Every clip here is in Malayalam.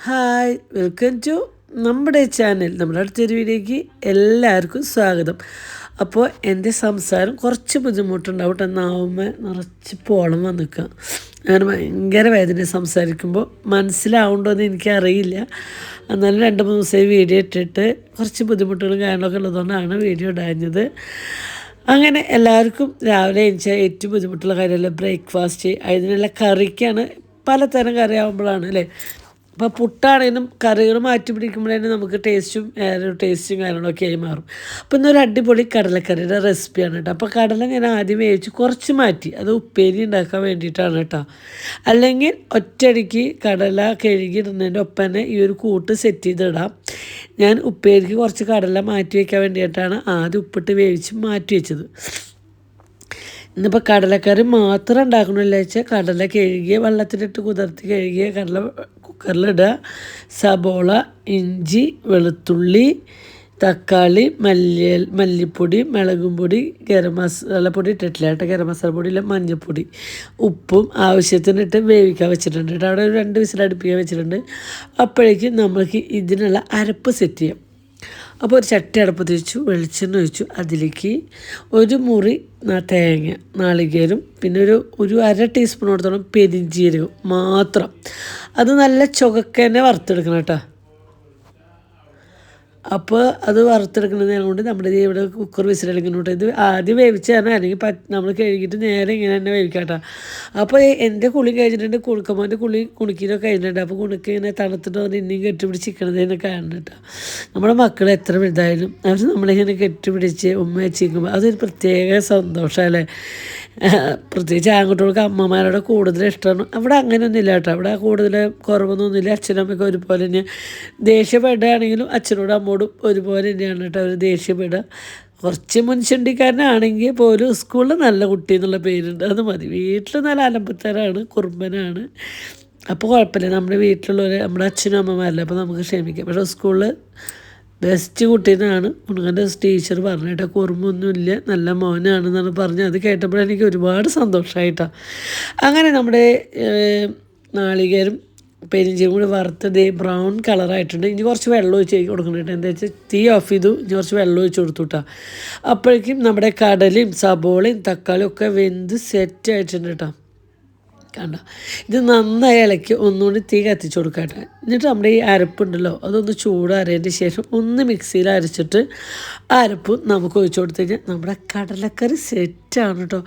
ഹായ്, വെൽക്കം ടു നമ്മുടെ ചാനൽ. നമ്മുടെ അടുത്തൊരു വീഡിയോയ്ക്ക് എല്ലാവർക്കും സ്വാഗതം. അപ്പോൾ എൻ്റെ സംസാരം കുറച്ച് ബുദ്ധിമുട്ടുണ്ടാവും കേട്ടോ. നാവുമ്മേ നിറച്ച് പോളം വന്ന് നിൽക്കുക. അങ്ങനെ ഭയങ്കര വേദന സംസാരിക്കുമ്പോൾ മനസ്സിലാവുണ്ടോ എന്ന് എനിക്കറിയില്ല. എന്നാലും 2-3 ദിവസമായി വീഡിയോ ഇട്ടിട്ട് കുറച്ച് ബുദ്ധിമുട്ടുകളും കാര്യങ്ങളൊക്കെ ഉള്ളതുകൊണ്ടാണ് വീഡിയോ ഇടാഞ്ഞത്. അങ്ങനെ എല്ലാവർക്കും രാവിലെ എണീച്ചാൽ ഏറ്റവും ബുദ്ധിമുട്ടുള്ള കാര്യമല്ല ബ്രേക്ക്ഫാസ്റ്റ്. അതിനുള്ള കറിക്കാണ് പലതരം കറി ആകുമ്പോഴാണ് അല്ലേ. അപ്പോൾ പുട്ടാണെങ്കിലും കറികൾ മാറ്റി പിടിക്കുമ്പോഴേ നമുക്ക് ടേസ്റ്റും കാര്യങ്ങളൊക്കെ ആയി മാറും. അപ്പോൾ ഇന്നൊരു അടിപൊളി കടലക്കറിയുടെ റെസിപ്പിയാണ് കേട്ടോ. അപ്പോൾ കടല ഞാൻ ആദ്യം വേവിച്ച് കുറച്ച് മാറ്റി, അത് ഉപ്പേരി ഉണ്ടാക്കാൻ വേണ്ടിയിട്ടാണ് കേട്ടോ. അല്ലെങ്കിൽ ഒറ്റയടിക്ക് കടല കഴുകിയിടുന്നതിൻ്റെ ഒപ്പം തന്നെ ഈ ഒരു കൂട്ട് സെറ്റ് ചെയ്തിടാം. ഞാൻ ഉപ്പേരിക്ക് കുറച്ച് കടല മാറ്റി വയ്ക്കാൻ വേണ്ടിയിട്ടാണ് ആദ്യം ഉപ്പിട്ട് വേവിച്ച് മാറ്റി വെച്ചത്. ഇന്നിപ്പോൾ കടലക്കറി മാത്രം ഉണ്ടാക്കണമല്ല വെച്ചാൽ കടല കഴുകിയ വെള്ളത്തിലിട്ട് കുതിർത്തി കഴുകിയ കടല കുക്കറിലിടുക. സബോള, ഇഞ്ചി, വെളുത്തുള്ളി, തക്കാളി, മല്ലിപ്പൊടി, മുളകും പൊടി, ഗരം മസാലപ്പൊടി ഇട്ടിട്ടില്ല കേട്ടോ. ഗരം മസാല പൊടിയില്ല, മഞ്ഞൾപ്പൊടി, ഉപ്പും ആവശ്യത്തിനിട്ട് വേവിക്കാൻ വെച്ചിട്ടുണ്ട് കേട്ടോ. അവിടെ ഒരു 2 വിസിൽ അടുപ്പിക്കാൻ വെച്ചിട്ടുണ്ട്. അപ്പോഴേക്കും നമുക്ക് ഇതിനുള്ള അരപ്പ് സെറ്റ് ചെയ്യാം. അപ്പോൾ ഒരു ചട്ടി അടുപ്പത്ത് വെച്ചു, വെളിച്ചെണ്ണ ഒഴിച്ചു. അതിലേക്ക് ഒരു മുറി തേങ്ങ, നാളികേരം, പിന്നെ ഒരു 1/2 ടീസ്പൂണോടത്തോളം പെരിഞ്ജീരകം മാത്രം. അത് നല്ല ചുവക്കന്നെ വറുത്തെടുക്കണം കേട്ടോ. അപ്പോൾ അത് വറുത്തെടുക്കുന്നത് കൊണ്ട് നമ്മുടെ ഇവിടെ കുക്കർ വിസിലടിക്കുന്നുണ്ട്. ഇത് ആദ്യം വേവിച്ചാണ്, അല്ലെങ്കിൽ നമ്മൾ കഴുകിയിട്ട് നേരെ ഇങ്ങനെ തന്നെ വേവിക്കാം കേട്ടോ. അപ്പോൾ എൻ്റെ കുളി കഴിഞ്ഞിട്ടുണ്ട്, കുണുക്കമ്മൻ്റെ കുണുക്കിനൊക്കെ കഴിഞ്ഞിട്ടുണ്ട്. അപ്പോൾ കുണുക്ക് ഇങ്ങനെ തണുത്തിട്ട് വന്ന് ഇനിയും കെട്ടിപ്പിടിച്ചിരിക്കണതേന്ന് കാണുന്നുണ്ട് കേട്ടോ. നമ്മുടെ മക്കൾ എത്ര വലുതായാലും അവർ നമ്മളിങ്ങനെ കെട്ടിപ്പിടിച്ച് ഉമ്മ വെച്ചിരിക്കുമ്പോൾ അതൊരു പ്രത്യേക സന്തോഷമല്ലേ. പ്രത്യേകിച്ച് ആൺകുട്ടികൾക്ക് അമ്മമാരോട് കൂടുതൽ ഇഷ്ടമാണ്. അവിടെ അങ്ങനെയൊന്നുമില്ല കേട്ടോ. അവിടെ കൂടുതൽ കുറവൊന്നുമില്ല. അച്ഛനും അമ്മയൊക്കെ ഒരുപോലെ തന്നെ ദേഷ്യപ്പെടുകയാണെങ്കിലും അച്ഛനോടും അമ്മോടും ഒരുപോലെ തന്നെയാണ് കേട്ടോ അവർ ദേഷ്യപ്പെടുക. കുറച്ച് മുൻചണ്ടിക്കാരനാണെങ്കിൽ പോലും സ്കൂളിൽ നല്ല കുട്ടി എന്നുള്ള പേരുണ്ട്, അത് മതി. വീട്ടിൽ നല്ല അലമ്പത്തരാണ്, കുറുമ്പനാണ്. അപ്പോൾ കുഴപ്പമില്ല, നമ്മുടെ വീട്ടിലുള്ളവർ നമ്മുടെ അച്ഛനും അമ്മമാരല്ല, അപ്പോൾ നമുക്ക് ക്ഷമിക്കാം. പക്ഷേ സ്കൂളിൽ ബെസ്റ്റ് കുട്ടീനാണ് കുണുങ്ങൻ്റെ ടീച്ചർ പറഞ്ഞിട്ട്. കുറുമ്പൊന്നുമില്ല, നല്ല മോനാണെന്നാണ് പറഞ്ഞത്. അത് കേട്ടപ്പോൾ എനിക്ക് ഒരുപാട് സന്തോഷമായിട്ടാണ്. അങ്ങനെ നമ്മുടെ നാളികേരം പെരിഞ്ചീരം കൂടി വറുത്തത് ബ്രൗൺ കളറായിട്ടുണ്ട്. ഇനി കുറച്ച് വെള്ളം ഒഴിച്ച് കൊടുക്കണം കേട്ടോ. എന്താ വെച്ചാൽ തീ ഓഫ് ചെയ്തു, ഇനി കുറച്ച് വെള്ളം ഒഴിച്ച് കൊടുത്തു കേട്ടോ. അപ്പോഴേക്കും നമ്മുടെ കടലയും സബോളയും തക്കാളിയും ഒക്കെ വെന്ത് സെറ്റ് ആയിട്ടുണ്ട് കേട്ടോ. കണ്ട, ഇത് നന്നായി ഇളക്കി ഒന്നുകൂടി തീ കത്തിച്ച് കൊടുക്കട്ടെ. എന്നിട്ട് നമ്മുടെ ഈ അരപ്പുണ്ടല്ലോ അതൊന്ന് ചൂടാറിയതിൻ്റെ ശേഷം ഒന്ന് മിക്സിയിൽ അരച്ചിട്ട് അരപ്പ് നമുക്ക് ഒഴിച്ചു കൊടുത്തു കഴിഞ്ഞാൽ നമ്മുടെ കടലക്കറി സെറ്റാണ് കേട്ടോ.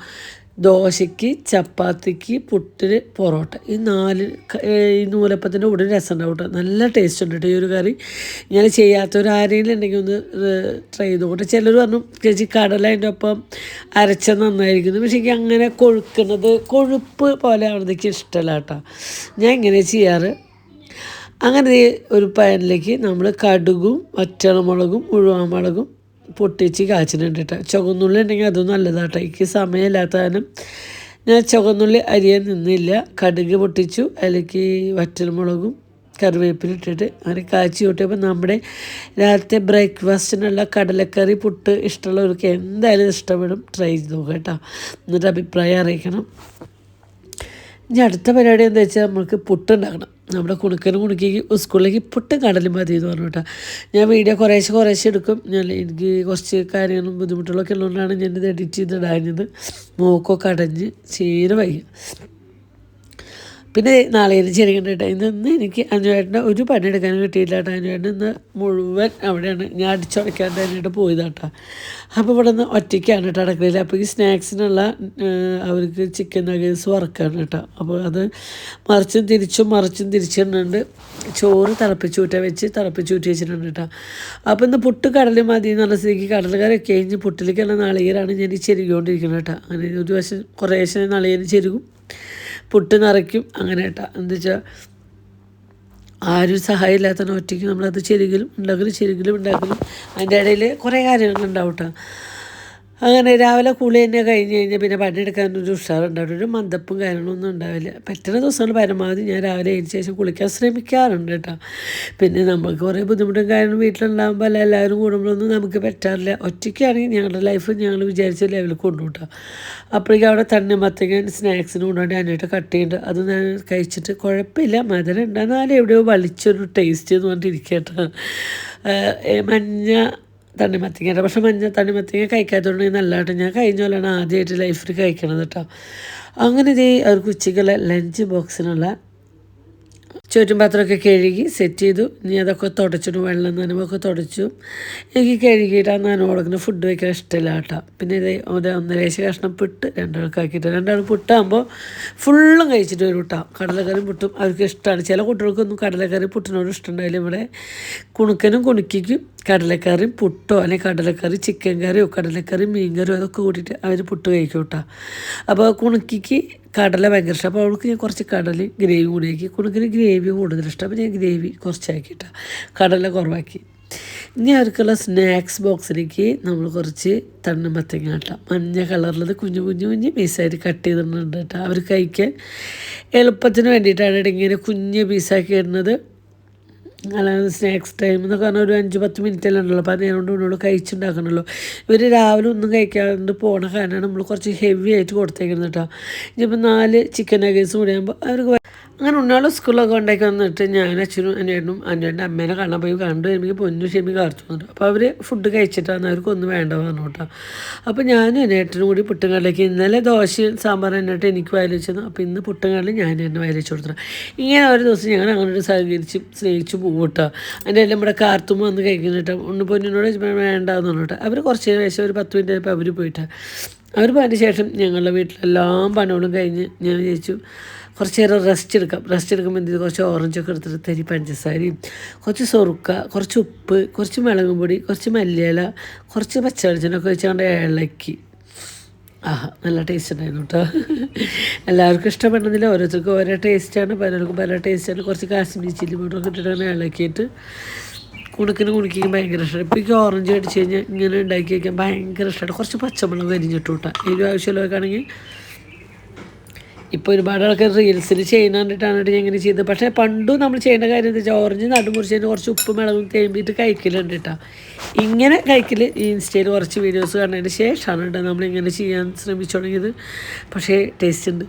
ദോശയ്ക്ക്, ചപ്പാത്തിക്ക്, പുട്ടിന്, പൊറോട്ട, ഈ നൂലപ്പത്തിൻ്റെ കൂടെ രസം ഉണ്ടാവും കേട്ടോ. നല്ല ടേസ്റ്റ് ഉണ്ട് കേട്ടോ ഈ ഒരു കറി. ഇങ്ങനെ ചെയ്യാത്തവരാരെങ്കിലും ഉണ്ടെങ്കിൽ ഒന്ന് ട്രൈ ചെയ്ത് നോക്കട്ടെ. ചിലർ പറഞ്ഞു ചേച്ചി കടല അതിൻ്റെ ഒപ്പം അരച്ച നന്നായിരിക്കുന്നു, പക്ഷേ എനിക്ക് അങ്ങനെ കൊഴുപ്പ് പോലെ ആവുന്നതൊക്കെ ഇഷ്ടമല്ല കേട്ടോ. ഞാൻ ഇങ്ങനെ ചെയ്യാറ്. അങ്ങനെ ഒരു പാനിലേക്ക് നമ്മൾ കടുകും വറ്റൽമുളകും ഉഴുവാമുളകും പൊട്ടിച്ച് കാച്ചിട്ടുണ്ട് കേട്ടോ. ചുവന്നുള്ളി ഉണ്ടെങ്കിൽ അതും നല്ലതാട്ടോ. എനിക്ക് സമയമില്ലാത്ത കാരണം ഞാൻ ചുവന്നുള്ളി അരിയാൻ നിന്നില്ല. കടുക് പൊട്ടിച്ചു, അതിലേക്ക് വറ്റൽമുളകും കറിവേപ്പില ഇട്ടിട്ട് അങ്ങനെ കാച്ചി കൂട്ടിയപ്പോൾ നമ്മുടെ രാത്രി ബ്രേക്ക്ഫാസ്റ്റിനുള്ള കടലക്കറി പുട്ട് ഇഷ്ടമുള്ളവർക്ക് എന്തായാലും ഇഷ്ടപ്പെടും. ട്രൈ ചെയ്ത് നോക്കാം കേട്ടോ. എന്നിട്ട് അഭിപ്രായം അറിയിക്കണം. ഇനി അടുത്ത പരിപാടി എന്താ വെച്ചാൽ നമുക്ക് പുട്ടുണ്ടാക്കണം. നമ്മുടെ കുണുക്കി സ്കൂളിലേക്ക് പുട്ടും കടലും മതി എന്ന് പറഞ്ഞു കേട്ടോ. ഞാൻ വീഡിയോ കുറേശ്ശെ എടുക്കും. എനിക്ക് കുറച്ച് കാര്യങ്ങളും ബുദ്ധിമുട്ടുകളൊക്കെ ഉള്ളതുകൊണ്ടാണ് ഞാനിത് എഡിറ്റ് ചെയ്തിടാഞ്ഞത്. മൂക്കൊക്കെ അടഞ്ഞ് ചീര വയ്യ. പിന്നെ നാളേനും ചെരികണ്ട കേട്ടോ. ഇന്ന് എനിക്ക് അഞ്ഞുവേട്ടൻ്റെ ഒരു പണിയെടുക്കാനും കിട്ടിയില്ല കേട്ടോ. അഞ്ഞുവേട്ടൻ ഇന്ന് മുഴുവൻ അവിടെയാണ്, ഞാൻ അടിച്ചുടയ്ക്കാൻ തന്നെയായിട്ട് പോയത് കേട്ടോ. അപ്പോൾ ഇവിടെ നിന്ന് ഒറ്റയ്ക്കാണ് കേട്ടോ അടുക്കളയിൽ. അപ്പോൾ ഈ സ്നാക്സിനുള്ള അവർക്ക് ചിക്കൻ നഗേറ്റ്സ് വറുക്കാണ് കേട്ടോ. അപ്പോൾ അത് മറിച്ചും തിരിച്ചിട്ടുണ്ട്. ചോറ് തിളപ്പിച്ചൂറ്റി വെച്ചിട്ടുണ്ട് കേട്ടോ. അപ്പോൾ ഇന്ന് പുട്ട് കടലും മതി എന്ന് പറഞ്ഞ സ്ഥിതിക്ക് കടലുകാരൊക്കെ കഴിഞ്ഞ് പുട്ടിലേക്കുള്ള നാളികേരാണ് ഞാൻ ഈ ചെരുകിക്കൊണ്ടിരിക്കുന്നത് കേട്ടോ. അങ്ങനെ ഒരു വശം കുറേശ്ശെ നാളികേരം ചെരുകും, പുട്ട് നിറയ്ക്കും, അങ്ങനെ കേട്ടോ. എന്താ വെച്ചാൽ ആരും സഹായം ഇല്ലാത്തതാണ് ഒറ്റയ്ക്ക് നമ്മളത് ചെരുകലും ഉണ്ടാക്കലും അതിൻ്റെ ഇടയിൽ കുറേ കാര്യങ്ങളുണ്ടാവും കേട്ടോ. അങ്ങനെ രാവിലെ കുളി തന്നെ കഴിഞ്ഞ് കഴിഞ്ഞാൽ പിന്നെ പണിയെടുക്കാനൊരു ഉഷാറുണ്ടാവും, ഒരു മന്ദപ്പും കാര്യങ്ങളൊന്നും ഉണ്ടാവില്ല. പറ്റുന്ന ദിവസങ്ങൾ പരമാവധി ഞാൻ രാവിലെ അതിന് ശേഷം കുളിക്കാൻ ശ്രമിക്കാറുണ്ട് കേട്ടോ. പിന്നെ നമുക്ക് കുറേ ബുദ്ധിമുട്ടും കാര്യങ്ങളും വീട്ടിലുണ്ടാകുമ്പോൾ അല്ല എല്ലാവരും കൂടുമ്പോഴൊന്നും നമുക്ക് പറ്റാറില്ല. ഒറ്റയ്ക്കാണെങ്കിൽ ഞങ്ങളുടെ ലൈഫ് ഞങ്ങൾ വിചാരിച്ച ലെവലിൽ കൊണ്ടുപോട്ടാം. അപ്പോഴേക്കും അവിടെ തണ്ണിമത്തങ്ങ സ്നാക്സിന് കൊണ്ടുപോയി അതിനായിട്ട് കട്ട് ചെയ്യുന്നുണ്ട്. അത് ഞാൻ കഴിച്ചിട്ട് കുഴപ്പമില്ല, മധുരം ഉണ്ടെന്നാലും എവിടെയോ വലിച്ചൊരു ടേസ്റ്റ് എന്ന് പറഞ്ഞിട്ടിരിക്കട്ടോ. മഞ്ഞ തണ്ണിമത്തങ്ങ, പക്ഷെ തണ്ണിമത്തങ്ങ കഴിക്കാത്തതുകൊണ്ട് നല്ലതായിട്ട് ഞാൻ കഴിഞ്ഞ പോലെയാണ് ആദ്യമായിട്ട് ലൈഫിൽ കഴിക്കണത് കേട്ടോ. അങ്ങനെ ഇതേ അവർക്ക് ഉച്ചയ്ക്കുള്ള ലഞ്ച് ബോക്സിനുള്ള ചോറ്റും പാത്രമൊക്കെ കഴുകി സെറ്റ് ചെയ്തു. ഇനി അതൊക്കെ തുടച്ചിട്ട് വെള്ളം നനവൊക്കെ തുടച്ചു. എനിക്ക് കഴുകിയിട്ട് ആ നനവോടങ്ങനെ ഫുഡ് വയ്ക്കാൻ ഇഷ്ടമില്ല കേട്ടോ. പിന്നെ ഇത് ഒന്നരേശ കഷ്ണം പുട്ട് രണ്ടാൾക്കാക്കിയിട്ട്, രണ്ടാൾ പുട്ടാകുമ്പോൾ ഫുള്ളും കഴിച്ചിട്ട് വരും കേട്ടോ. കടലക്കറിയും പുട്ടും അവർക്ക് ഇഷ്ടമാണ്. ചില കുട്ടികൾക്കൊന്നും കടലക്കറി പുട്ടിനോട് ഇഷ്ടമുണ്ടായില്ല. ഇവിടെ കുണുക്കനും കുണുക്കിക്കും കടലക്കറിയും പുട്ടോ അല്ലെങ്കിൽ കടലക്കറി ചിക്കൻ കറിയോ കടലക്കറി മീൻ കറിയോ അതൊക്കെ കൂട്ടിയിട്ട് അവർ പുട്ട് കഴിക്കും കേട്ടോ. അപ്പോൾ കുണുക്കിക്ക് കടല ഭയങ്കര ഇഷ്ടം. അപ്പോൾ അവൾക്ക് ഞാൻ കുറച്ച് കടല ഗ്രേവി കൂടി ആക്കി. കുണുക്കിന് ഗ്രേവി കൂടുതൽ ഇഷ്ടം. അപ്പോൾ ഞാൻ ഗ്രേവി കുറച്ചാക്കിയിട്ടാ, കടല കുറവാക്കി. ഇനി അവർക്കുള്ള സ്നാക്സ് ബോക്സിലേക്ക് നമ്മൾ കുറച്ച് തണ്ണിമത്തങ്ങ കേട്ടോ, മഞ്ഞ കളറിലത് കുഞ്ഞു കുഞ്ഞു കുഞ്ഞ് പീസായിട്ട് കട്ട് ചെയ്തിട്ടുണ്ട് കേട്ടോ. അവർ കഴിക്കാൻ എളുപ്പത്തിന് വേണ്ടിയിട്ടാണ് ഇങ്ങനെ കുഞ്ഞ് പീസാക്കി ഇടുന്നത്. അല്ലാതെ സ്നാക്സ് ടൈം എന്നൊക്കെ പറഞ്ഞാൽ ഒരു 5-10 മിനിറ്റെല്ലാം ഉണ്ടല്ലോ. അപ്പോൾ അതിനോട് മുന്നോട്ട് കഴിച്ചുണ്ടാക്കണമല്ലോ. ഇവർ രാവിലെ ഒന്നും കഴിക്കാണ്ട് പോണ കാരണമാണ് നമ്മൾ കുറച്ച് ഹെവി ആയിട്ട് കൊടുത്തേക്കുന്നത് കേട്ടോ. ഇനിയിപ്പോൾ 4 ചിക്കൻ നഗേറ്റ്സ് കൂടി ആകുമ്പോൾ അവർക്ക് അങ്ങനെ ഉണ്ണാൾ സ്കൂളിലൊക്കെ ഉണ്ടാക്കി വന്നിട്ട് ഞാൻ അച്ഛനും അനിയനും അനിയൻ്റെ അമ്മേനെ കാണാൻ പോയി. കണ്ടു കഴിയുമ്പോൾ പൊന്നു ക്ഷമി കാർത്തു വന്നിട്ട് അപ്പോൾ അവർ ഫുഡ് കഴിച്ചിട്ടാണ് അവർക്കൊന്നും വേണ്ട പറഞ്ഞു കേട്ടോ. അപ്പോൾ ഞാനും അനിയേട്ടനും കൂടി പുട്ടുകടലേക്ക്, ഇന്നലെ ദോശയും സാമ്പാർ എന്നിട്ട് എനിക്ക് വയലിച്ചത്, അപ്പോൾ ഇന്ന് പുട്ടുകടലിൽ ഞാൻ എന്നെ വയലിച്ചു കൊടുത്തു. ഇങ്ങനെ ഒരു ദിവസം ഞങ്ങൾ അങ്ങനെ സഹകരിച്ച് സ്നേഹിച്ച് പോകും കേട്ടോ. അതിൻ്റെ എല്ലാം ഇവിടെ കാർത്തുമ്പോൾ വന്ന് കഴിക്കുന്നിട്ട് ഒന്ന് പൊന്നിനോട് വേണ്ടാന്ന് പറഞ്ഞു കേട്ടോ. അവർ കുറച്ച് ശേഷം ഒരു 10 മിനിറ്റ് ആയപ്പോൾ അവർ പോയിട്ട് അവർ പോയതിന് ശേഷം ഞങ്ങളുടെ വീട്ടിലെല്ലാം പണികളും കഴിഞ്ഞ് ഞാൻ വിചാരിച്ചു കുറച്ച് നേരം റെസ്റ്റ് എടുക്കുമ്പോൾ എന്ത് ചെയ്തു, കുറച്ച് ഓറഞ്ചൊക്കെ എടുത്തിട്ട് തരി പഞ്ചസാരയും കുറച്ച് സൊറുക്ക, കുറച്ച് ഉപ്പ്, കുറച്ച് മുളകും പൊടി, കുറച്ച് മല്ലിയില, കുറച്ച് പച്ചവെളിച്ചെണ്ണൊക്കെ വെച്ചുകൊണ്ട് ഇളക്കി. ആഹാ, നല്ല ടേസ്റ്റ് ഉണ്ടായിരുന്നു കേട്ടോ. എല്ലാവർക്കും ഇഷ്ടപ്പെടുന്നില്ല, ഓരോരുത്തർക്കും ഓരോ ടേസ്റ്റാണ്, പലർക്കും പല ടേസ്റ്റാണ്. കുറച്ച് കാശ്മീരി ചില്ലി പൗഡറൊക്കെ ഇട്ടിട്ട് ഇളക്കിയിട്ട് കുണുക്കിക്കും ഭയങ്കര ഇഷ്ടമാണ്. ഇപ്പോൾ എനിക്ക് ഓറഞ്ച് അടിച്ച് കഴിഞ്ഞാൽ ഇങ്ങനെ ഉണ്ടാക്കി വയ്ക്കാൻ ഭയങ്കര ഇഷ്ടമാണ്. കുറച്ച് പച്ചമുളക് അരിഞ്ഞിട്ട് കൂട്ടാം, എരിവ് ആവശ്യമുള്ളതൊക്കെ ആണെങ്കിൽ. ഇപ്പോൾ ഒരുപാട് ആൾക്കാർ റീൽസിൽ ചെയ്യുന്ന കണ്ടിട്ടാണ് ഞാൻ ഇങ്ങനെ ചെയ്തത്. പക്ഷേ പണ്ടും നമ്മൾ ചെയ്യേണ്ട കാര്യം എന്താ വെച്ചാൽ ഓറഞ്ച് നടുമുറിച്ചതിന് കുറച്ച് ഉപ്പ് മുളകും തേമ്പിയിട്ട് കഴിക്കലുണ്ട് കേട്ടോ. ഇങ്ങനെ കഴിക്കൽ ഇൻസ്റ്റയിൽ കുറച്ച് വീഡിയോസ് കാണുന്നതിന് ശേഷമാണ് കേട്ടോ നമ്മളിങ്ങനെ ചെയ്യാൻ ശ്രമിച്ചു തുടങ്ങിയത്. പക്ഷേ ടേസ്റ്റ് ഉണ്ട്.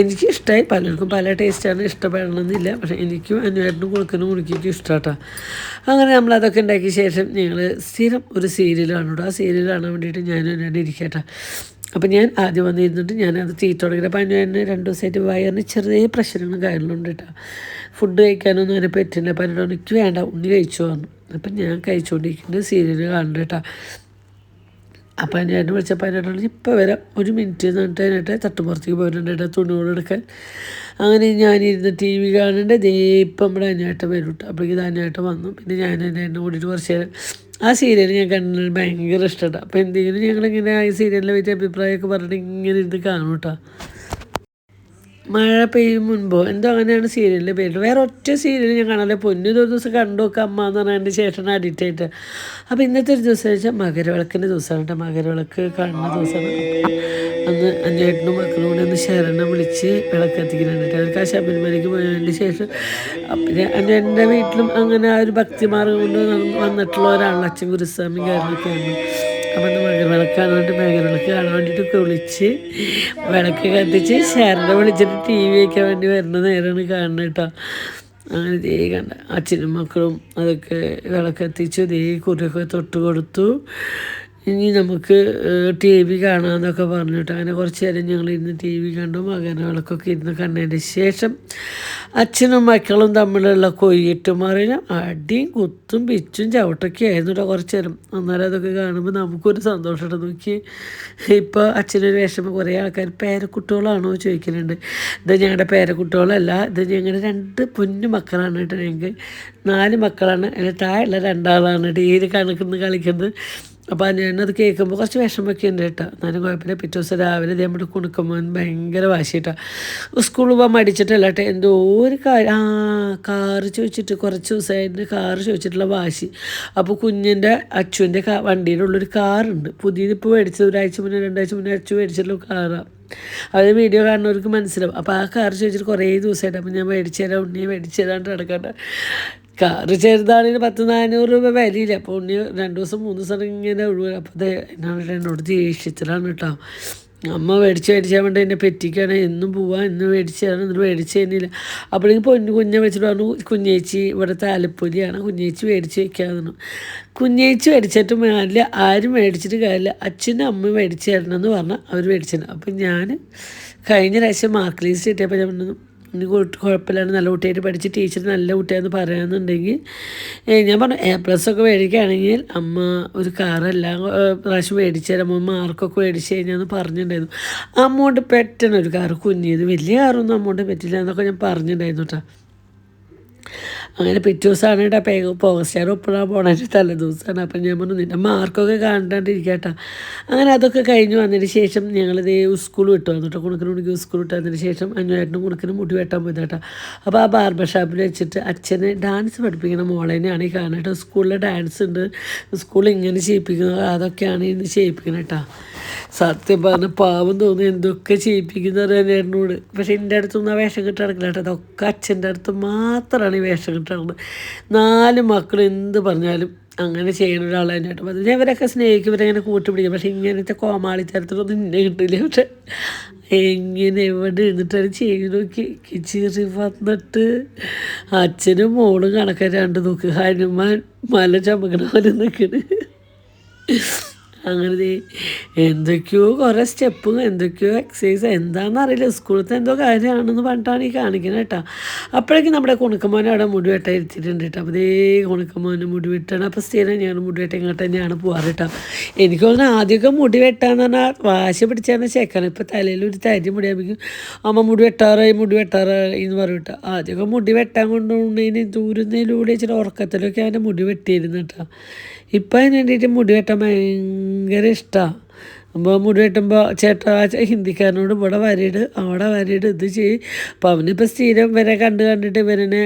എനിക്ക് ഇഷ്ടമായി, പലർക്കും പല ടേസ്റ്റാണ്, ഇഷ്ടപ്പെടണമെന്നില്ല. പക്ഷേ എനിക്കും അന്വേഷണം കുണുക്കിക്കും ഇഷ്ടമാട്ടോ. അങ്ങനെ നമ്മളതൊക്കെ ഉണ്ടാക്കിയ ശേഷം ഞങ്ങൾ സ്ഥിരം ഒരു സീരിയലാണ് കേട്ടോ. ആ സീരിയൽ കാണാൻ വേണ്ടിയിട്ട് ഞാനും അന്വേഷണം ഇരിക്കട്ടോ. അപ്പം ഞാൻ ആദ്യം വന്നിരുന്നിട്ട് ഞാനത് തീറ്റ തുടങ്ങിയത്. അപ്പം അതിന് 2 ദിവസമായിട്ട് വയറിന് ചെറിയ പ്രശ്നങ്ങളും കാര്യങ്ങളുണ്ട് കേട്ടോ. ഫുഡ് കഴിക്കാനൊന്നും അതിനെ പറ്റില്ല. അപ്പം എന്നോട് എനിക്ക് വേണ്ട, ഉണ്ണി കഴിച്ചു പറഞ്ഞു. അപ്പം ഞാൻ കഴിച്ചുകൊണ്ടിരിക്കുന്നത് സീരിയൽ കാണുന്നുണ്ട് കേട്ടോ. അപ്പം എന്നെ വിളിച്ചപ്പോൾ അതിനായിട്ട് ഇപ്പോൾ വരാം, 1 മിനിറ്റ് എന്ന് പറഞ്ഞിട്ട് അതിനായിട്ട് തട്ടുപുറത്തേക്ക് പോയിട്ടുണ്ട് കേട്ടോ തുണികളെടുക്കാൻ. അങ്ങനെ ഞാനിരുന്ന് ടി വി കാണേണ്ട ഇപ്പം ഇവിടെ അന്വേട്ടം വരും കേട്ടോ. അപ്പോഴേക്കും ഇത് അന്വേട്ടം വന്നു. പിന്നെ ഞാൻ എന്നെ കൂടിയിട്ട് കുറച്ച് നേരം ആ സീരിയൽ ഞാൻ കണ്ടിട്ട് ഭയങ്കര ഇഷ്ടമാണ്. അപ്പോൾ എന്തെങ്കിലും ഞങ്ങളിങ്ങനെ ആ സീരിയലിനെ പറ്റി അഭിപ്രായമൊക്കെ പറഞ്ഞിട്ട് ഇങ്ങനെ ഇരുന്ന് കാണും കേട്ടോ. മഴ പെയ്യും മുൻപോ എന്തോ അങ്ങനെയാണ് സീരിയലിൻ്റെ പേര്. വേറെ ഒറ്റ സീരിയൽ ഞാൻ കാണാതെ പൊന്നു ഒരു ദിവസം കണ്ടു നോക്കുക അമ്മ എന്ന് പറഞ്ഞതിൻ്റെ ശേഷമാണ് അഡിക്റ്റ് ആയിട്ട്. അപ്പോൾ ഇന്നത്തെ ഒരു ദിവസം വെച്ചാൽ മകരവിളക്കിൻ്റെ ദിവസമാണ് കേട്ടോ. മകരവിളക്ക് കാണുന്ന ദിവസമാണ്. അന്ന് അഞ്ചേട്ടനും മക്കളും കൂടെ ഒന്ന് ശരണം വിളിച്ച് വിളക്ക് എത്തിക്കുന്നുണ്ട്. അവർക്ക് ആ ശബരിമലയ്ക്ക് പോയതിന് ശേഷം പിന്നെ എൻ്റെ വീട്ടിലും അങ്ങനെ ആ ഒരു ഭക്തിമാർഗം കൊണ്ട് വന്നിട്ടുള്ള ഒരാളാണ് അച്ഛൻ ഗുരുസ്വാമി കാര്യങ്ങളൊക്കെയാണ്. അപ്പം മകരവിളക്ക് കാണാനായിട്ട് മകരവിളക്ക് കാണാൻ വേണ്ടിയിട്ടൊക്കെ വിളിച്ച് വിളക്ക് കത്തിച്ച് ശരണം വിളിച്ചിട്ട് ടി വി വയ്ക്കാൻ വേണ്ടി വരുന്ന നേരമാണ് കാണുന്നത് കേട്ടോ. അങ്ങനെ ദേ കണ്ട അച്ഛനും മക്കളും അതൊക്കെ വിളക്കെത്തിച്ചു, ദേ കുറിയൊക്കെ തൊട്ട് കൊടുത്തു. ഇനി നമുക്ക് ടി വി കാണാമെന്നൊക്കെ പറഞ്ഞിട്ട് അങ്ങനെ കുറച്ച് നേരം ഞങ്ങൾ ഇരുന്ന് ടി വി കണ്ടു. മകരവിളക്കൊക്കെ ഇരുന്ന് കണ്ടതിന് ശേഷം അച്ഛനും മക്കളും തമ്മിലുള്ള കൊയ്യിട്ടും മറിയും അടിയും കുത്തും പിച്ചും ചവിട്ടൊക്കെ ആയിരുന്നു കേട്ടോ കുറച്ച് നേരം. അന്നേരം അതൊക്കെ കാണുമ്പോൾ നമുക്കൊരു സന്തോഷമുണ്ട്. നോക്കി ഇപ്പോൾ അച്ഛനൊരു വിഷമം, കുറേ ആൾക്കാർ പേരക്കുട്ടികളാണോ ചോദിക്കുന്നുണ്ട്. ഇത് ഞങ്ങളുടെ പേരക്കുട്ടികളല്ല, ഇത് ഞങ്ങളുടെ 2 പൊന്നു മക്കളാണ് കേട്ടോ. ഞങ്ങൾക്ക് 4 മക്കളാണ്. അതിൽ താഴെയുള്ള 2 ആളാണ് കേട്ടോ ഈ കണക്കിന്ന് കളിക്കുന്നത്. അപ്പോൾ അത് കേൾക്കുമ്പോൾ കുറച്ച് വിഷമമൊക്കെ ഉണ്ട് കേട്ടോ. എന്നാലും കുഴപ്പമില്ല. പിറ്റേ ദിവസം രാവിലെ ഇതേ നമ്മുടെ കുണുക്കുമ്പോൾ ഭയങ്കര വാശിയിട്ടാണ്. സ്കൂളിൽ പോകാൻ മടിച്ചിട്ടല്ല കേട്ടോ, എന്തോ ഒരു കാര്യം കാറ് ചോദിച്ചിട്ട് കുറച്ച് ദിവസമായിട്ട് കാറ് ചോദിച്ചിട്ടുള്ള വാശി. അപ്പോൾ കുഞ്ഞിൻ്റെ അച്ചുവിൻ്റെ വണ്ടിയുടെ ഉള്ളൊരു കാറുണ്ട്, പുതിയത് ഇപ്പോൾ മേടിച്ചത്, ഒരാഴ്ച മുന്നേ 2 ആഴ്ച മുന്നേ അച്ചു മേടിച്ചിട്ടുള്ള കാറാണ്. അത് വീഡിയോ കാണുന്നവർക്ക് മനസ്സിലാവും. അപ്പോൾ ആ കാർ ചോദിച്ചിട്ട് കുറേ ദിവസമായിട്ട്. അപ്പോൾ ഞാൻ മേടിച്ചു തരാം ഉണ്ണിയെ, മേടിച്ചു തരാണ്ട് നടക്കട്ടെ. കാറ് ചെറുതാണെങ്കിൽ 1000-400 രൂപ വിലയില്ല. അപ്പോൾ ഉണ്ണി 2 ദിവസം 3 ദിവസം ഇങ്ങനെ ഒഴിവ്. അപ്പോൾ അത് എന്നോട് ദേഷ്യത്തിലാണ് കേട്ടോ. അമ്മ മേടിച്ചാൽ വേണ്ടി എന്നെ പെറ്റിക്കാണ്, എന്നും പോവാൻ ഇന്ന് മേടിച്ചതാണ്, എന്നിട്ട് മേടിച്ച് തന്നില്ല. അപ്പോഴേക്കും കുഞ്ഞെ വെച്ചിട്ട് പറഞ്ഞു, കുഞ്ഞേച്ചി ഇവിടുത്തെ ആലപ്പൊലിയാണ്, കുഞ്ഞേച്ചി മേടിച്ച് വയ്ക്കാമെന്നു. കുഞ്ഞേച്ചി മേടിച്ചിട്ട് മേലിൽ ആരും മേടിച്ചിട്ട് കാര്യമില്ല, അച്ഛനും അമ്മ മേടിച്ച് തരണമെന്ന് പറഞ്ഞാൽ അവർ മേടിച്ചിട്ടുണ്ട്. അപ്പം ഞാൻ കഴിഞ്ഞ പ്രാവശ്യം മാർക്ക് ലിസ്റ്റ് കിട്ടിയപ്പോൾ ഞാൻ പറഞ്ഞു, ഇനി കുഴപ്പമില്ലാണ്ട് നല്ല കുട്ടിയായിട്ട് പഠിച്ച് ടീച്ചർ നല്ല കുട്ടിയാണെന്ന് പറയാമെന്നുണ്ടെങ്കിൽ ഞാൻ പറഞ്ഞു A+ ഒക്കെ മേടിക്കുകയാണെങ്കിൽ അമ്മ ഒരു കാറെല്ലാം പ്രാവശ്യം മേടിച്ചു തരാം, അമ്മ മാർക്കൊക്കെ മേടിച്ച് കഴിഞ്ഞാൽ പറഞ്ഞിട്ടുണ്ടായിരുന്നു. അമ്മോണ്ട് പെട്ടെന്ന് ഒരു കാറ്, കുഞ്ഞിയത് വലിയ കാറൊന്നും അമ്മോണ്ട് പറ്റില്ല എന്നൊക്കെ ഞാൻ പറഞ്ഞിട്ടുണ്ടായിരുന്നു കേട്ടോ. അങ്ങനെ പിറ്റേ ദിവസമാണ് കേട്ടോ പവർ സ്റ്റാർ ഒപ്പിടാൻ പോണതിൻ്റെ തലേ ദിവസമാണ്. അപ്പം ഞാൻ പറഞ്ഞു നിൻ്റെ മാർക്കൊക്കെ കാണാണ്ടിരിക്കട്ടോ. അങ്ങനെ അതൊക്കെ കഴിഞ്ഞ് വന്നതിന് ശേഷം ഞങ്ങളിതേ സ്കൂൾ വിട്ടു വന്നിട്ടോ, കുണുക്കിന് സ്കൂൾ വിട്ട് വന്നതിന് ശേഷം അഞ്ഞൂരേട്ടനും കുണുക്കിനും മുടി വെട്ടാൻ പോയത് കേട്ടോ. അപ്പോൾ ആ ബാർബർ ഷാപ്പിൽ വെച്ചിട്ട് അച്ഛനെ ഡാൻസ് പഠിപ്പിക്കുന്ന മോളേനെയാണ് ഈ കാണുന്നത് കേട്ടോ. സ്കൂളിൽ ഡാൻസ് ഉണ്ട്, സ്കൂളിൽ ഇങ്ങനെ ചെയ്യിപ്പിക്കുന്നത്, അതൊക്കെയാണ് ഇന്ന് ചെയ്യിപ്പിക്കുന്നത് കേട്ടോ. സത്യം പറഞ്ഞ പാവം തോന്നി, എന്തൊക്കെ ചെയ്യിപ്പിക്കുന്നത് എന്നോട്. പക്ഷേ എൻ്റെ അടുത്തൊന്നും ആ വേഷം കിട്ടാൻ നടക്കില്ല കേട്ടോ. അതൊക്കെ അച്ഛൻ്റെ അടുത്ത് മാത്രമാണ് ഈ വേഷം കിട്ടുന്നത്. 4 മക്കൾ എന്ത് പറഞ്ഞാലും അങ്ങനെ ചെയ്യുന്ന ഒരാൾ തന്നെ കേട്ടോ. അത് ഞാൻ ഇവരൊക്കെ സ്നേഹിക്കും, ഇവരങ്ങനെ കൂട്ടുപിടിക്കും. പക്ഷേ ഇങ്ങനത്തെ കോമാളിത്തരത്തിലൊന്നും ഇന്നെ കിട്ടില്ല. പക്ഷെ എങ്ങനെ എവിടെ ഇരുന്നിട്ടാണ് ചെയ്ത് നോക്കി ചിരി വന്നിട്ട് അച്ഛനും മോളും കണക്കാൻ 2 നോക്ക്, ഹനുമാൻ മല ചമക്കണ പോലെ നിൽക്കണ്. അങ്ങനെ എന്തൊക്കെയോ കുറേ സ്റ്റെപ്പും എന്തൊക്കെയോ എക്സസൈസ് എന്താണെന്നറിയില്ല, സ്കൂളത്തെ എന്തോ കാര്യമാണെന്ന് പറഞ്ഞിട്ടാണ് ഈ കാണിക്കുന്നത് കേട്ടോ. അപ്പോഴേക്കും നമ്മുടെ കുണുക്കമ്മോനെ അവിടെ മുടി വെട്ടാൻ ഇരുത്തിയിട്ടുണ്ട് കേട്ടോ. അപ്പോൾ കുണുക്കമ്മോനെ മുടി വെട്ടാണ്. അപ്പോൾ സ്ഥിരം ഞാൻ മുടി വെട്ടാൻ ഇങ്ങോട്ട് തന്നെയാണ് പോകാറ് കേട്ടോ. എനിക്ക് തോന്നുന്നു ആദ്യമൊക്കെ മുടി വെട്ടാന്ന് പറഞ്ഞാൽ വാശി പിടിച്ചാൽ ചേക്കണം. ഇപ്പോൾ തലയിൽ ഒരു തരി മുടിയാകുമ്പോഴേക്കും അമ്മ മുടി വെട്ടാറായി എന്ന് പറയും കേട്ടോ. ആദ്യമൊക്കെ മുടി വെട്ടാൻ കൊണ്ടുപോകുന്നതിന് ദൂരുന്നതിലൂടെ ഇച്ചിരി ഉറക്കത്തിലൊക്കെ അവൻ്റെ മുടി വെട്ടിയിരുന്നു കേട്ടോ. ഇപ്പം അതിന് വേണ്ടിയിട്ട് മുടി വെട്ടാൻ ഭയങ്കര ഇഷ്ടമാണ്. അപ്പോൾ മുടി വെട്ടുമ്പോൾ ചേട്ടാ ഹിന്ദിക്കാരനോട് ഇവിടെ വരയിട് അവിടെ വരയിട് ഇത് ചെയ്യും. അപ്പോൾ അവനിപ്പോൾ സ്ഥിരം ഇവരെ കണ്ടിട്ട്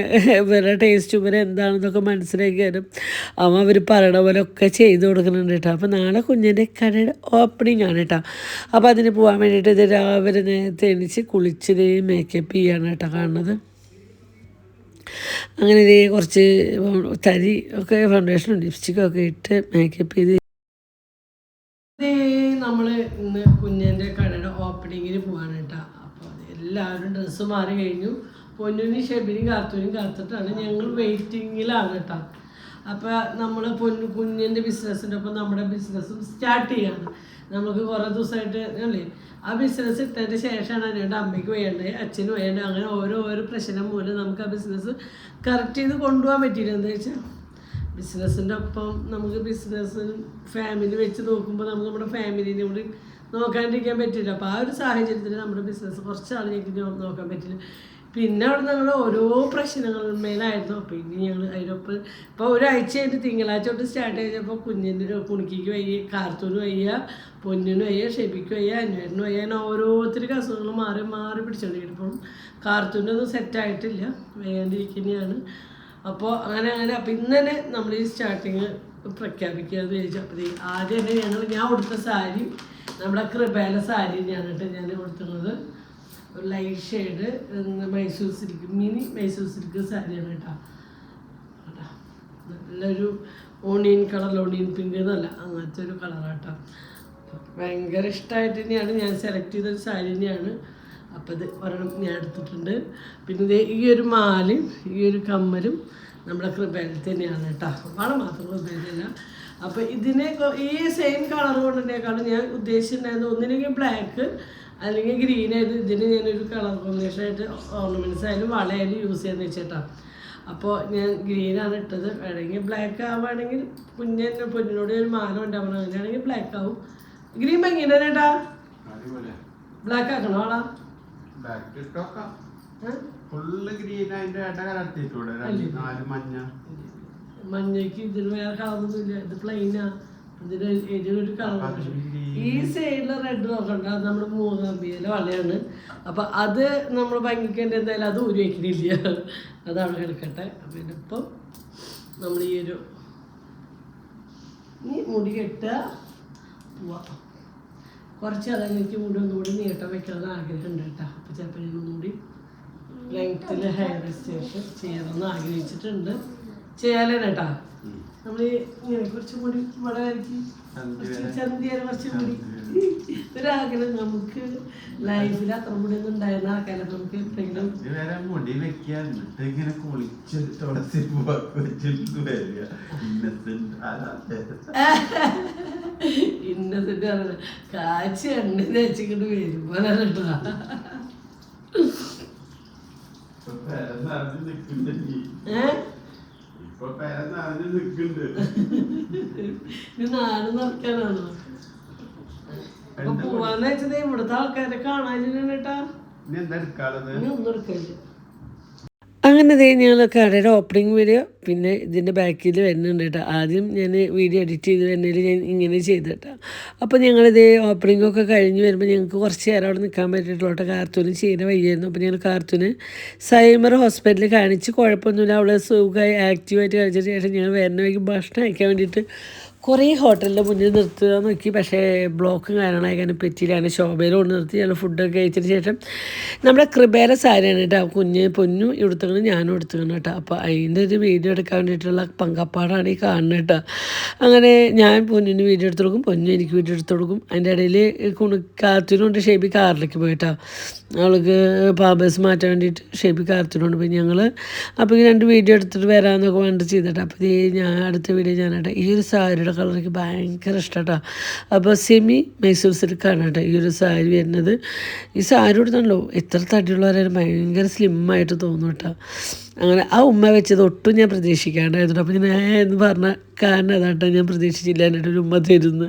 ഇവരെ ടേസ്റ്റ് ഇവരെ എന്താണെന്നൊക്കെ മനസ്സിലാക്കി തരും. അവർ പറയണ പോലെ ഒക്കെ ചെയ്ത് കൊടുക്കുന്നുണ്ട് കേട്ടോ. അപ്പോൾ നാളെ കുഞ്ഞിൻ്റെ കടയുടെ ഓപ്പണിംഗ് ആണ് കേട്ടോ. അപ്പോൾ അതിന് പോകാൻ വേണ്ടിയിട്ട് ഇത് രാവിലെ നേരത്തെ എണീച്ച് കുളിച്ച് മേക്കപ്പ് ചെയ്യാണ് കേട്ടോ കാണുന്നത്. അങ്ങനെ കുറച്ച് തരി ഒക്കെ ഫൗണ്ടേഷനും ലിപ്സ്റ്റിക്കൊക്കെ ഇട്ട് മേക്കപ്പ് ചെയ്ത് നമ്മൾ ഇന്ന് കുഞ്ഞിൻ്റെ കടയുടെ ഓപ്പണിങ്ങിന് പോവാണ് കേട്ടോ. അപ്പോൾ എല്ലാവരും ഡ്രസ്സ് മാറി കഴിഞ്ഞു. പൊന്നുവിനും ഷെബിനും കാർത്തൂനും കാത്തിട്ടാണ്, ഞങ്ങൾ വെയിറ്റിങ്ങിലാണ് കേട്ടോ. അപ്പോൾ നമ്മൾ കുഞ്ഞിൻ്റെ ബിസിനസ്സിൻ്റെ ഒപ്പം നമ്മുടെ ബിസിനസ്സും സ്റ്റാർട്ട് ചെയ്യാണ്. നമുക്ക് കുറേ ദിവസമായിട്ട് അല്ലേ ആ ബിസിനസ് ഇട്ടതിന് ശേഷമാണ് എൻ്റെ അമ്മയ്ക്ക് വേണ്ടത്, അച്ഛനും വേണ്ടത്. അങ്ങനെ ഓരോ പ്രശ്നം മൂലം നമുക്ക് ആ ബിസിനസ് കറക്റ്റ് ചെയ്ത് കൊണ്ടുപോകാൻ പറ്റിയില്ല. എന്താ വെച്ചാൽ ബിസിനസ്സിൻ്റെ ഒപ്പം നമുക്ക് ബിസിനസ്സും ഫാമിലി വെച്ച് നോക്കുമ്പോൾ നമുക്ക് നമ്മുടെ ഫാമിലിനെ കൂടി നോക്കാണ്ടിരിക്കാൻ പറ്റില്ല. അപ്പോൾ ആ ഒരു സാഹചര്യത്തിൽ നമ്മുടെ ബിസിനസ് കുറച്ചാൾ ഞങ്ങൾക്ക് നോക്കാൻ പറ്റില്ല. പിന്നെ അവിടെ ഞങ്ങൾ ഓരോ പ്രശ്നങ്ങളിന്മേലായിരുന്നു. അപ്പോൾ ഇനി ഞങ്ങൾ അതിനൊപ്പം ഇപ്പോൾ ഒരാഴ്ചയായിട്ട് തിങ്കളാഴ്ച തൊട്ട് സ്റ്റാർട്ട് ചെയ്തപ്പോൾ കുഞ്ഞിൻ്റെ കുണിക്കിക്ക് വയ്യ, കാർത്തൂന് വയ്യ, പൊന്നിന് വയ്യ, ഷെബിക്ക് വയ്യ, അന്വേഷണം വയ്യ, അങ്ങനെ ഓരോരുത്തർക്ക് അസുഖങ്ങൾ മാറി പിടിച്ചോണ്ടിരിക്കും. ഇപ്പം കാർത്തൂനൊന്നും സെറ്റായിട്ടില്ല, വേണ്ടിയിരിക്കുന്നതാണ്. അപ്പോൾ അങ്ങനെ അപ്പോൾ ഇന്ന് തന്നെ നമ്മൾ ഈ സ്റ്റാർട്ടിങ് പ്രഖ്യാപിക്കുക എന്ന് വിചാരിച്ചു. അപ്പോൾ ആദ്യം തന്നെ ഞാൻ കൊടുത്ത സാരി നമ്മുടെ കൃപേല സാരി തന്നെയാണ് കേട്ടോ ഞാൻ കൊടുത്തുള്ളത്. ഒരു light shade Mysore silk, mini Mysore silk സാരിയാണ് കേട്ടോ. നല്ലൊരു ഓണിയൻ പിങ്ക് എന്നല്ല, അങ്ങനത്തെ ഒരു കളറാട്ടോ. ഭയങ്കര ഇഷ്ടമായിട്ട് തന്നെയാണ് ഞാൻ സെലക്ട് ചെയ്തൊരു സാരി തന്നെയാണ്. അപ്പോൾ ഇത് ഒരെണ്ണം ഞാൻ എടുത്തിട്ടുണ്ട്. പിന്നെ ഈ ഒരു മാലയും ഈ ഒരു കമ്മലും നമ്മുടെ കൃപേലിൽ തന്നെയാണ് കേട്ടോ. വളരെ മാത്രം കൃപേലല്ല. അപ്പോൾ ഇതിനെ ഈ സെയിം കളർ കൊണ്ടിനേക്കാളും ഞാൻ ഉദ്ദേശിച്ചിട്ടുണ്ടായിരുന്നു ഒന്നിനെങ്കിൽ ബ്ലാക്ക് അല്ലെങ്കിൽ ഗ്രീൻ ആയത്. ഇതിന് ഞാനൊരു കളർ കോമ്പിനേഷനായിട്ട് ഓർണമെൻറ്റ്സ് ആയാലും വളയായാലും യൂസ് ചെയ്യാന്ന് വെച്ചിട്ടാണ്. അപ്പോൾ ഞാൻ ഗ്രീനാണ് ഇട്ടത്. വേണമെങ്കിൽ ബ്ലാക്ക് ആവുകയാണെങ്കിൽ പൊന്നിനോട് ഒരു മാനം ഉണ്ടാവണം, അങ്ങനെയാണെങ്കിൽ ബ്ലാക്ക് ആവും. ഗ്രീൻ ഭംഗിയുണ്ട് ചേട്ടാ, ബ്ലാക്ക് ആക്കണോ ആളാ? മഞ്ഞക്ക് ഇതിന് വേറെ കളറൊന്നുമില്ല, ഇത് പ്ലെയിനാ. ഇതിന് ഇതിനൊരു കളർ ഈ സൈഡിൽ റെഡ് നോക്കണ്ട, അത് നമ്മുടെ മൂകാംബികയിലെ വളയാണ്. അപ്പം അത് നമ്മൾ ഭംഗിക്കേണ്ട എന്തായാലും അത് ഊരി വയ്ക്കുന്നില്ല, അതാണ് കിടക്കട്ടെ. അപ്പം ഇതിപ്പം നമ്മൾ ഈ ഒരു മുടി കെട്ടുക പോവാ. കുറച്ച് അതായത് എനിക്ക് മുടി ഒന്നുകൂടി നീട്ടം വെക്കണമെന്ന് ആഗ്രഹമുണ്ട് കേട്ടോ. അപ്പോൾ ചിലപ്പോൾ ഞാൻ ഒന്നുകൂടി ലെങ്ത്തിൽ ഹെയർ സ്റ്റേഷൻ ചെയ്യണമെന്ന് ആഗ്രഹിച്ചിട്ടുണ്ട്. ചെയ്യാലേ കേട്ടാ. നമ്മൾ ഇങ്ങനെ കുറച്ചും കൂടി ഇവിടെ ചന്തിയാണ് കുറച്ചും കൂടി ഒരാഗ്രഹം. നമുക്ക് ലൈഫിൽ അത്ര കൂടി ഒന്നും ഉണ്ടായിരുന്ന ആൾക്കാരെ നമുക്ക് എപ്പോഴെങ്കിലും ഇന്നത്തെ കാച്ചി എണ്ണ തേച്ചിട്ട് വരുമ്പോൾ നാട് നടക്കാനാണോ? അപ്പൊ പോവാന്ന് വെച്ചത് ഇവിടുത്തെ ആൾക്കാരെ കാണാനിട്ടാ ഒന്നും എടുക്കില്ല. അങ്ങനെ ഞങ്ങൾ കടയുടെ ഓപ്പണിംഗ് വീഡിയോ പിന്നെ ഇതിൻ്റെ ബാക്കിൽ വരുന്നുണ്ട് കേട്ടോ. ആദ്യം ഞാൻ വീഡിയോ എഡിറ്റ് ചെയ്ത് വരുന്നതിൽ ഞാൻ ഇങ്ങനെ ചെയ്ത് കേട്ടോ. അപ്പോൾ ഞങ്ങളിത് ഓപ്പണിങ്ങൊക്കെ കഴിഞ്ഞ് വരുമ്പോൾ ഞങ്ങൾക്ക് കുറച്ച് നേരം അവിടെ നിൽക്കാൻ പറ്റിയിട്ടുള്ളൂ കേട്ടോ. കാർത്തൂന് ചെയ്യുന്ന വയ്യായിരുന്നു. അപ്പോൾ ഞങ്ങൾ കാർത്തൂന് സൈമർ ഹോസ്പിറ്റലിൽ കാണിച്ച് കുഴപ്പമൊന്നുമില്ല, അവളെ സുഖമായി ആക്റ്റീവായിട്ട് കഴിച്ചതിന് ശേഷം ഞങ്ങൾ വരുന്ന വഴിക്ക് ഭക്ഷണം കഴിക്കാൻ വേണ്ടിയിട്ട് കുറേ ഹോട്ടലിൻ്റെ മുന്നിൽ നിർത്തുക നോക്കി. പക്ഷേ ബ്ലോക്കും കാര്യങ്ങളായി കാരണം പറ്റിയില്ല. അങ്ങനെ ശോഭയിൽ കൊണ്ട് നിർത്തി ഞങ്ങൾ ഫുഡൊക്കെ കഴിച്ചതിന് ശേഷം നമ്മുടെ കൃപേര സാരിയാണ് കേട്ടോ. കുഞ്ഞ് പൊന്നും എടുത്തുകൊണ്ട് ഞാനും എടുത്തുകൊണ്ട് കേട്ടോ. അപ്പോൾ അതിൻ്റെ ഒരു വീഡിയോ എടുക്കാൻ വേണ്ടിയിട്ടുള്ള പങ്കപ്പാടാണ് ഈ കാണുന്നത് കേട്ടോ. അങ്ങനെ ഞാൻ പൊന്നിന് വീഡിയോ എടുത്തു കൊടുക്കും, പൊന്നും എനിക്ക് വീഡിയോ എടുത്തു കൊടുക്കും. അതിൻ്റെ ഇടയിൽ കാർത്തിനുകൊണ്ട് ഷേബി കാറിലേക്ക് പോയിട്ടോ. അവൾക്ക് പാമ്പേഴ്സ് മാറ്റാൻ വേണ്ടിയിട്ട് ഷേബി കാർത്തിനുകൊണ്ട് പോയി. ഞങ്ങൾ അപ്പോൾ രണ്ട് വീഡിയോ എടുത്തിട്ട് വരാമെന്നൊക്കെ വേണ്ടി ചെയ്തിട്ട്. അപ്പോൾ ഞാൻ അടുത്ത വീഡിയോ ഞാനായിട്ട് ഈ ഒരു സാരിയുടെ കളർ എനിക്ക് ഭയങ്കര ഇഷ്ടമാട്ടോ. അപ്പോൾ സെമി മൈസൂർ സിൽക്കാണ് കേട്ടോ ഈ ഒരു സാരി വരുന്നത്. ഈ സാരി കൊടുത്താണല്ലോ എത്ര തടിയുള്ളവരായാലും ഭയങ്കര സ്ലിമ്മായിട്ട് തോന്നും കേട്ടോ. അങ്ങനെ ആ ഉമ്മ വെച്ചത് ഒട്ടും ഞാൻ പ്രതീക്ഷിക്കാണ്ടായിരുന്നു. അപ്പോൾ ഞാൻ എന്ന് പറഞ്ഞ കാരണം അതാട്ടോ, ഞാൻ പ്രതീക്ഷിച്ചില്ല എന്നിട്ട് ഒരു ഉമ്മ തരുന്നു.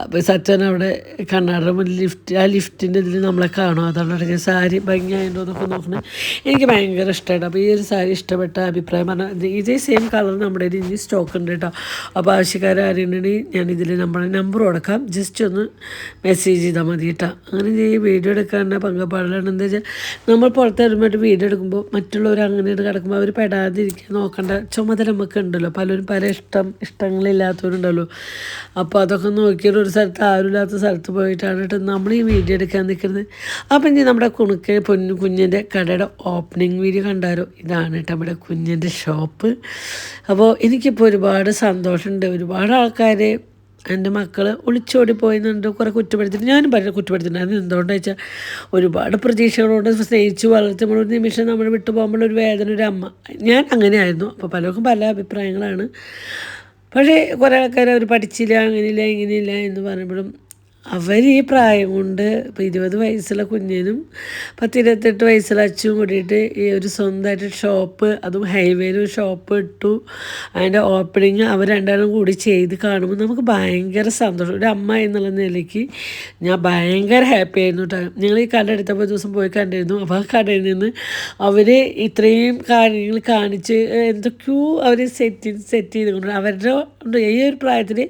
അപ്പോൾ സച്ചൻ അവിടെ കണ്ണാടിൻ്റെ മുന്നിൽ ആ ലിഫ്റ്റിൻ്റെ ഇതിൽ നമ്മളെ കാണും. അതുകൊണ്ടാണ് ഞാൻ സാരി ഭംഗിയായതുകൊണ്ടോ എന്നൊക്കെ നോക്കുന്നത്. എനിക്ക് ഭയങ്കര ഇഷ്ടമായിട്ട്. അപ്പോൾ ഈ ഒരു സാരി ഇഷ്ടപ്പെട്ട അഭിപ്രായം പറഞ്ഞാൽ ഇതേ സെയിം കളർ നമ്മുടെ ഇനി സ്റ്റോക്ക് ഉണ്ട് കേട്ടോ. അപ്പോൾ ആവശ്യക്കാർ ആരെയുണ്ടെങ്കിൽ ഞാൻ ഇതിൽ നമ്മുടെ നമ്പർ കൊടുക്കാം, ജസ്റ്റ് ഒന്ന് മെസ്സേജ് ചെയ്താൽ മതി കേട്ടോ. അങ്ങനെ ഈ വീഡിയോ എടുക്കാനുള്ള പങ്കപ്പാടിലാണ്. എന്താ വെച്ചാൽ നമ്മൾ പുറത്ത് വരുമ്പോഴായിട്ട് വീഡിയോ എടുക്കുമ്പോൾ മറ്റുള്ളവർ അങ്ങനെ കിടക്കുമ്പോൾ അവർ പെടാതിരിക്കാൻ നോക്കേണ്ട ചുമതല നമുക്ക് ഉണ്ടല്ലോ. പലരും പല ഇഷ്ടങ്ങളില്ലാത്തവരുണ്ടല്ലോ. അപ്പോൾ അതൊക്കെ നോക്കിയിട്ട് ഒരു സ്ഥലത്ത് ആരുമില്ലാത്ത സ്ഥലത്ത് പോയിട്ടാണ് കേട്ടോ നമ്മൾ ഈ വീഡിയോ എടുക്കാൻ നിൽക്കുന്നത്. അപ്പം ഇനി നമ്മുടെ കുഞ്ഞിൻ്റെ കടയുടെ ഓപ്പണിംഗ് വീഡിയോ കണ്ടാലോ. ഇതാണ് കേട്ടോ നമ്മുടെ കുഞ്ഞിൻ്റെ ഷോപ്പ്. അപ്പോൾ എനിക്കിപ്പോൾ ഒരുപാട് സന്തോഷമുണ്ട്. ഒരുപാട് ആൾക്കാർ എൻ്റെ മക്കൾ ഒളിച്ചോടി പോയെന്നുണ്ട്, കുറേ കുറ്റപ്പെടുത്തിയിട്ട് ഞാനും പല കുറ്റപ്പെടുത്തിയിട്ടുണ്ട്. എന്തുകൊണ്ടെന്ന് വെച്ചാൽ ഒരുപാട് പ്രതീക്ഷകളോട് സ്നേഹിച്ച് വളർത്തുമ്പോൾ ഒരു നിമിഷം നമ്മൾ വിട്ടു പോകുമ്പോൾ ഒരു വേദന, ഒരു അമ്മ. ഞാൻ അങ്ങനെയായിരുന്നു. അപ്പോൾ പലർക്കും പല അഭിപ്രായങ്ങളാണ്. പക്ഷേ കുറേ ആൾക്കാർ അവർ പഠിച്ചില്ല, അങ്ങനെയില്ല ഇങ്ങനെയില്ല എന്ന് പറയുമ്പോഴും അവർ ഈ പ്രായം കൊണ്ട് ഇപ്പോൾ 20 വയസ്സുള്ള കുഞ്ഞിനും 10-28 വയസ്സുള്ള അച്ഛനും കൂടിയിട്ട് ഈ ഒരു സ്വന്തമായിട്ട് ഷോപ്പ്, അതും ഹൈവേയിൽ ഒരു ഷോപ്പ് ഇട്ടു. അതിൻ്റെ ഓപ്പണിങ് അവർ രണ്ടാളും കൂടി ചെയ്ത് കാണുമ്പോൾ നമുക്ക് ഭയങ്കര സന്തോഷം. ഒരു അമ്മ എന്നുള്ള നിലയ്ക്ക് ഞാൻ ഭയങ്കര ഹാപ്പി ആയിരുന്നു കേട്ടോ. ഞങ്ങൾ ഈ കട എടുത്തപ്പോൾ ദിവസം പോയി കണ്ടിരുന്നു. അപ്പോൾ ആ കടയിൽ നിന്ന് അവർ ഇത്രയും കാര്യങ്ങൾ കാണിച്ച് എന്തൊക്കെയോ അവർ സെറ്റ് ചെയ്തുകൊണ്ട് അവരുടെ ഈ ഒരു പ്രായത്തിൽ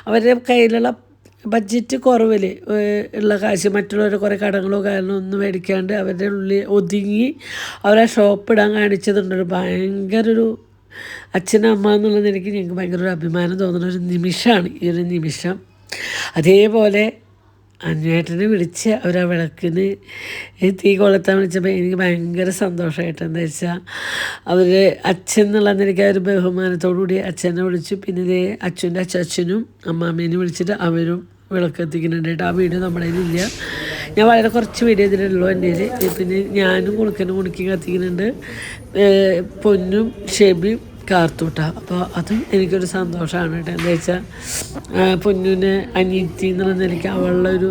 അവരുടെ കയ്യിലുള്ള ബഡ്ജറ്റ് കുറവിൽ ഉള്ള കാശ് മറ്റുള്ളവരുടെ കുറേ കടങ്ങളോ കാര്യങ്ങളോ ഒന്നും മേടിക്കാണ്ട് അവരുടെ ഉള്ളിൽ ഒതുങ്ങി അവരെ ഷോപ്പ് ഇടാൻ കാണിച്ചതുണ്ടൊരു ഭയങ്കര ഒരു അച്ഛനമ്മ എന്നുള്ള നിലയ്ക്ക് ഞങ്ങൾക്ക് ഭയങ്കര ഒരു അഭിമാനം തോന്നുന്ന ഒരു നിമിഷമാണ് ഈ ഒരു നിമിഷം. അതേപോലെ അന്വേട്ടനെ വിളിച്ച് അവർ ആ വിളക്കിന് തീ കൊളുത്താൻ വിളിച്ചപ്പോൾ എനിക്ക് ഭയങ്കര സന്തോഷമായിട്ട്. എന്താ വെച്ചാൽ അവർ അച്ഛൻ എന്നുള്ള നിലയ്ക്ക് ഒരു ബഹുമാനത്തോടു കൂടി അച്ഛനെ വിളിച്ചു. പിന്നെ ഇതേ അച്ഛൻ്റെ അച്ഛനും അമ്മാമ്മേനെ വിളിച്ചിട്ട് അവരും വിളക്ക് എത്തിക്കുന്നുണ്ട് കേട്ടോ. ആ വീഡിയോ നമ്മുടെ കയ്യിലില്ല. ഞാൻ വളരെ കുറച്ച് വീഡിയോ ഇതിലുള്ളൂ എൻ്റെ കയ്യിൽ. പിന്നെ ഞാനും കുണുക്കി കത്തിക്കുന്നുണ്ട്, പൊന്നും ഷെബിയും കാർത്തൂട്ട. അപ്പോൾ അതും എനിക്കൊരു സന്തോഷമാണ് കേട്ടോ. എന്താ വെച്ചാൽ പൊന്നുവിനെ അനിയത്തി എന്നുള്ള നിലയ്ക്ക് അവളുടെ ഒരു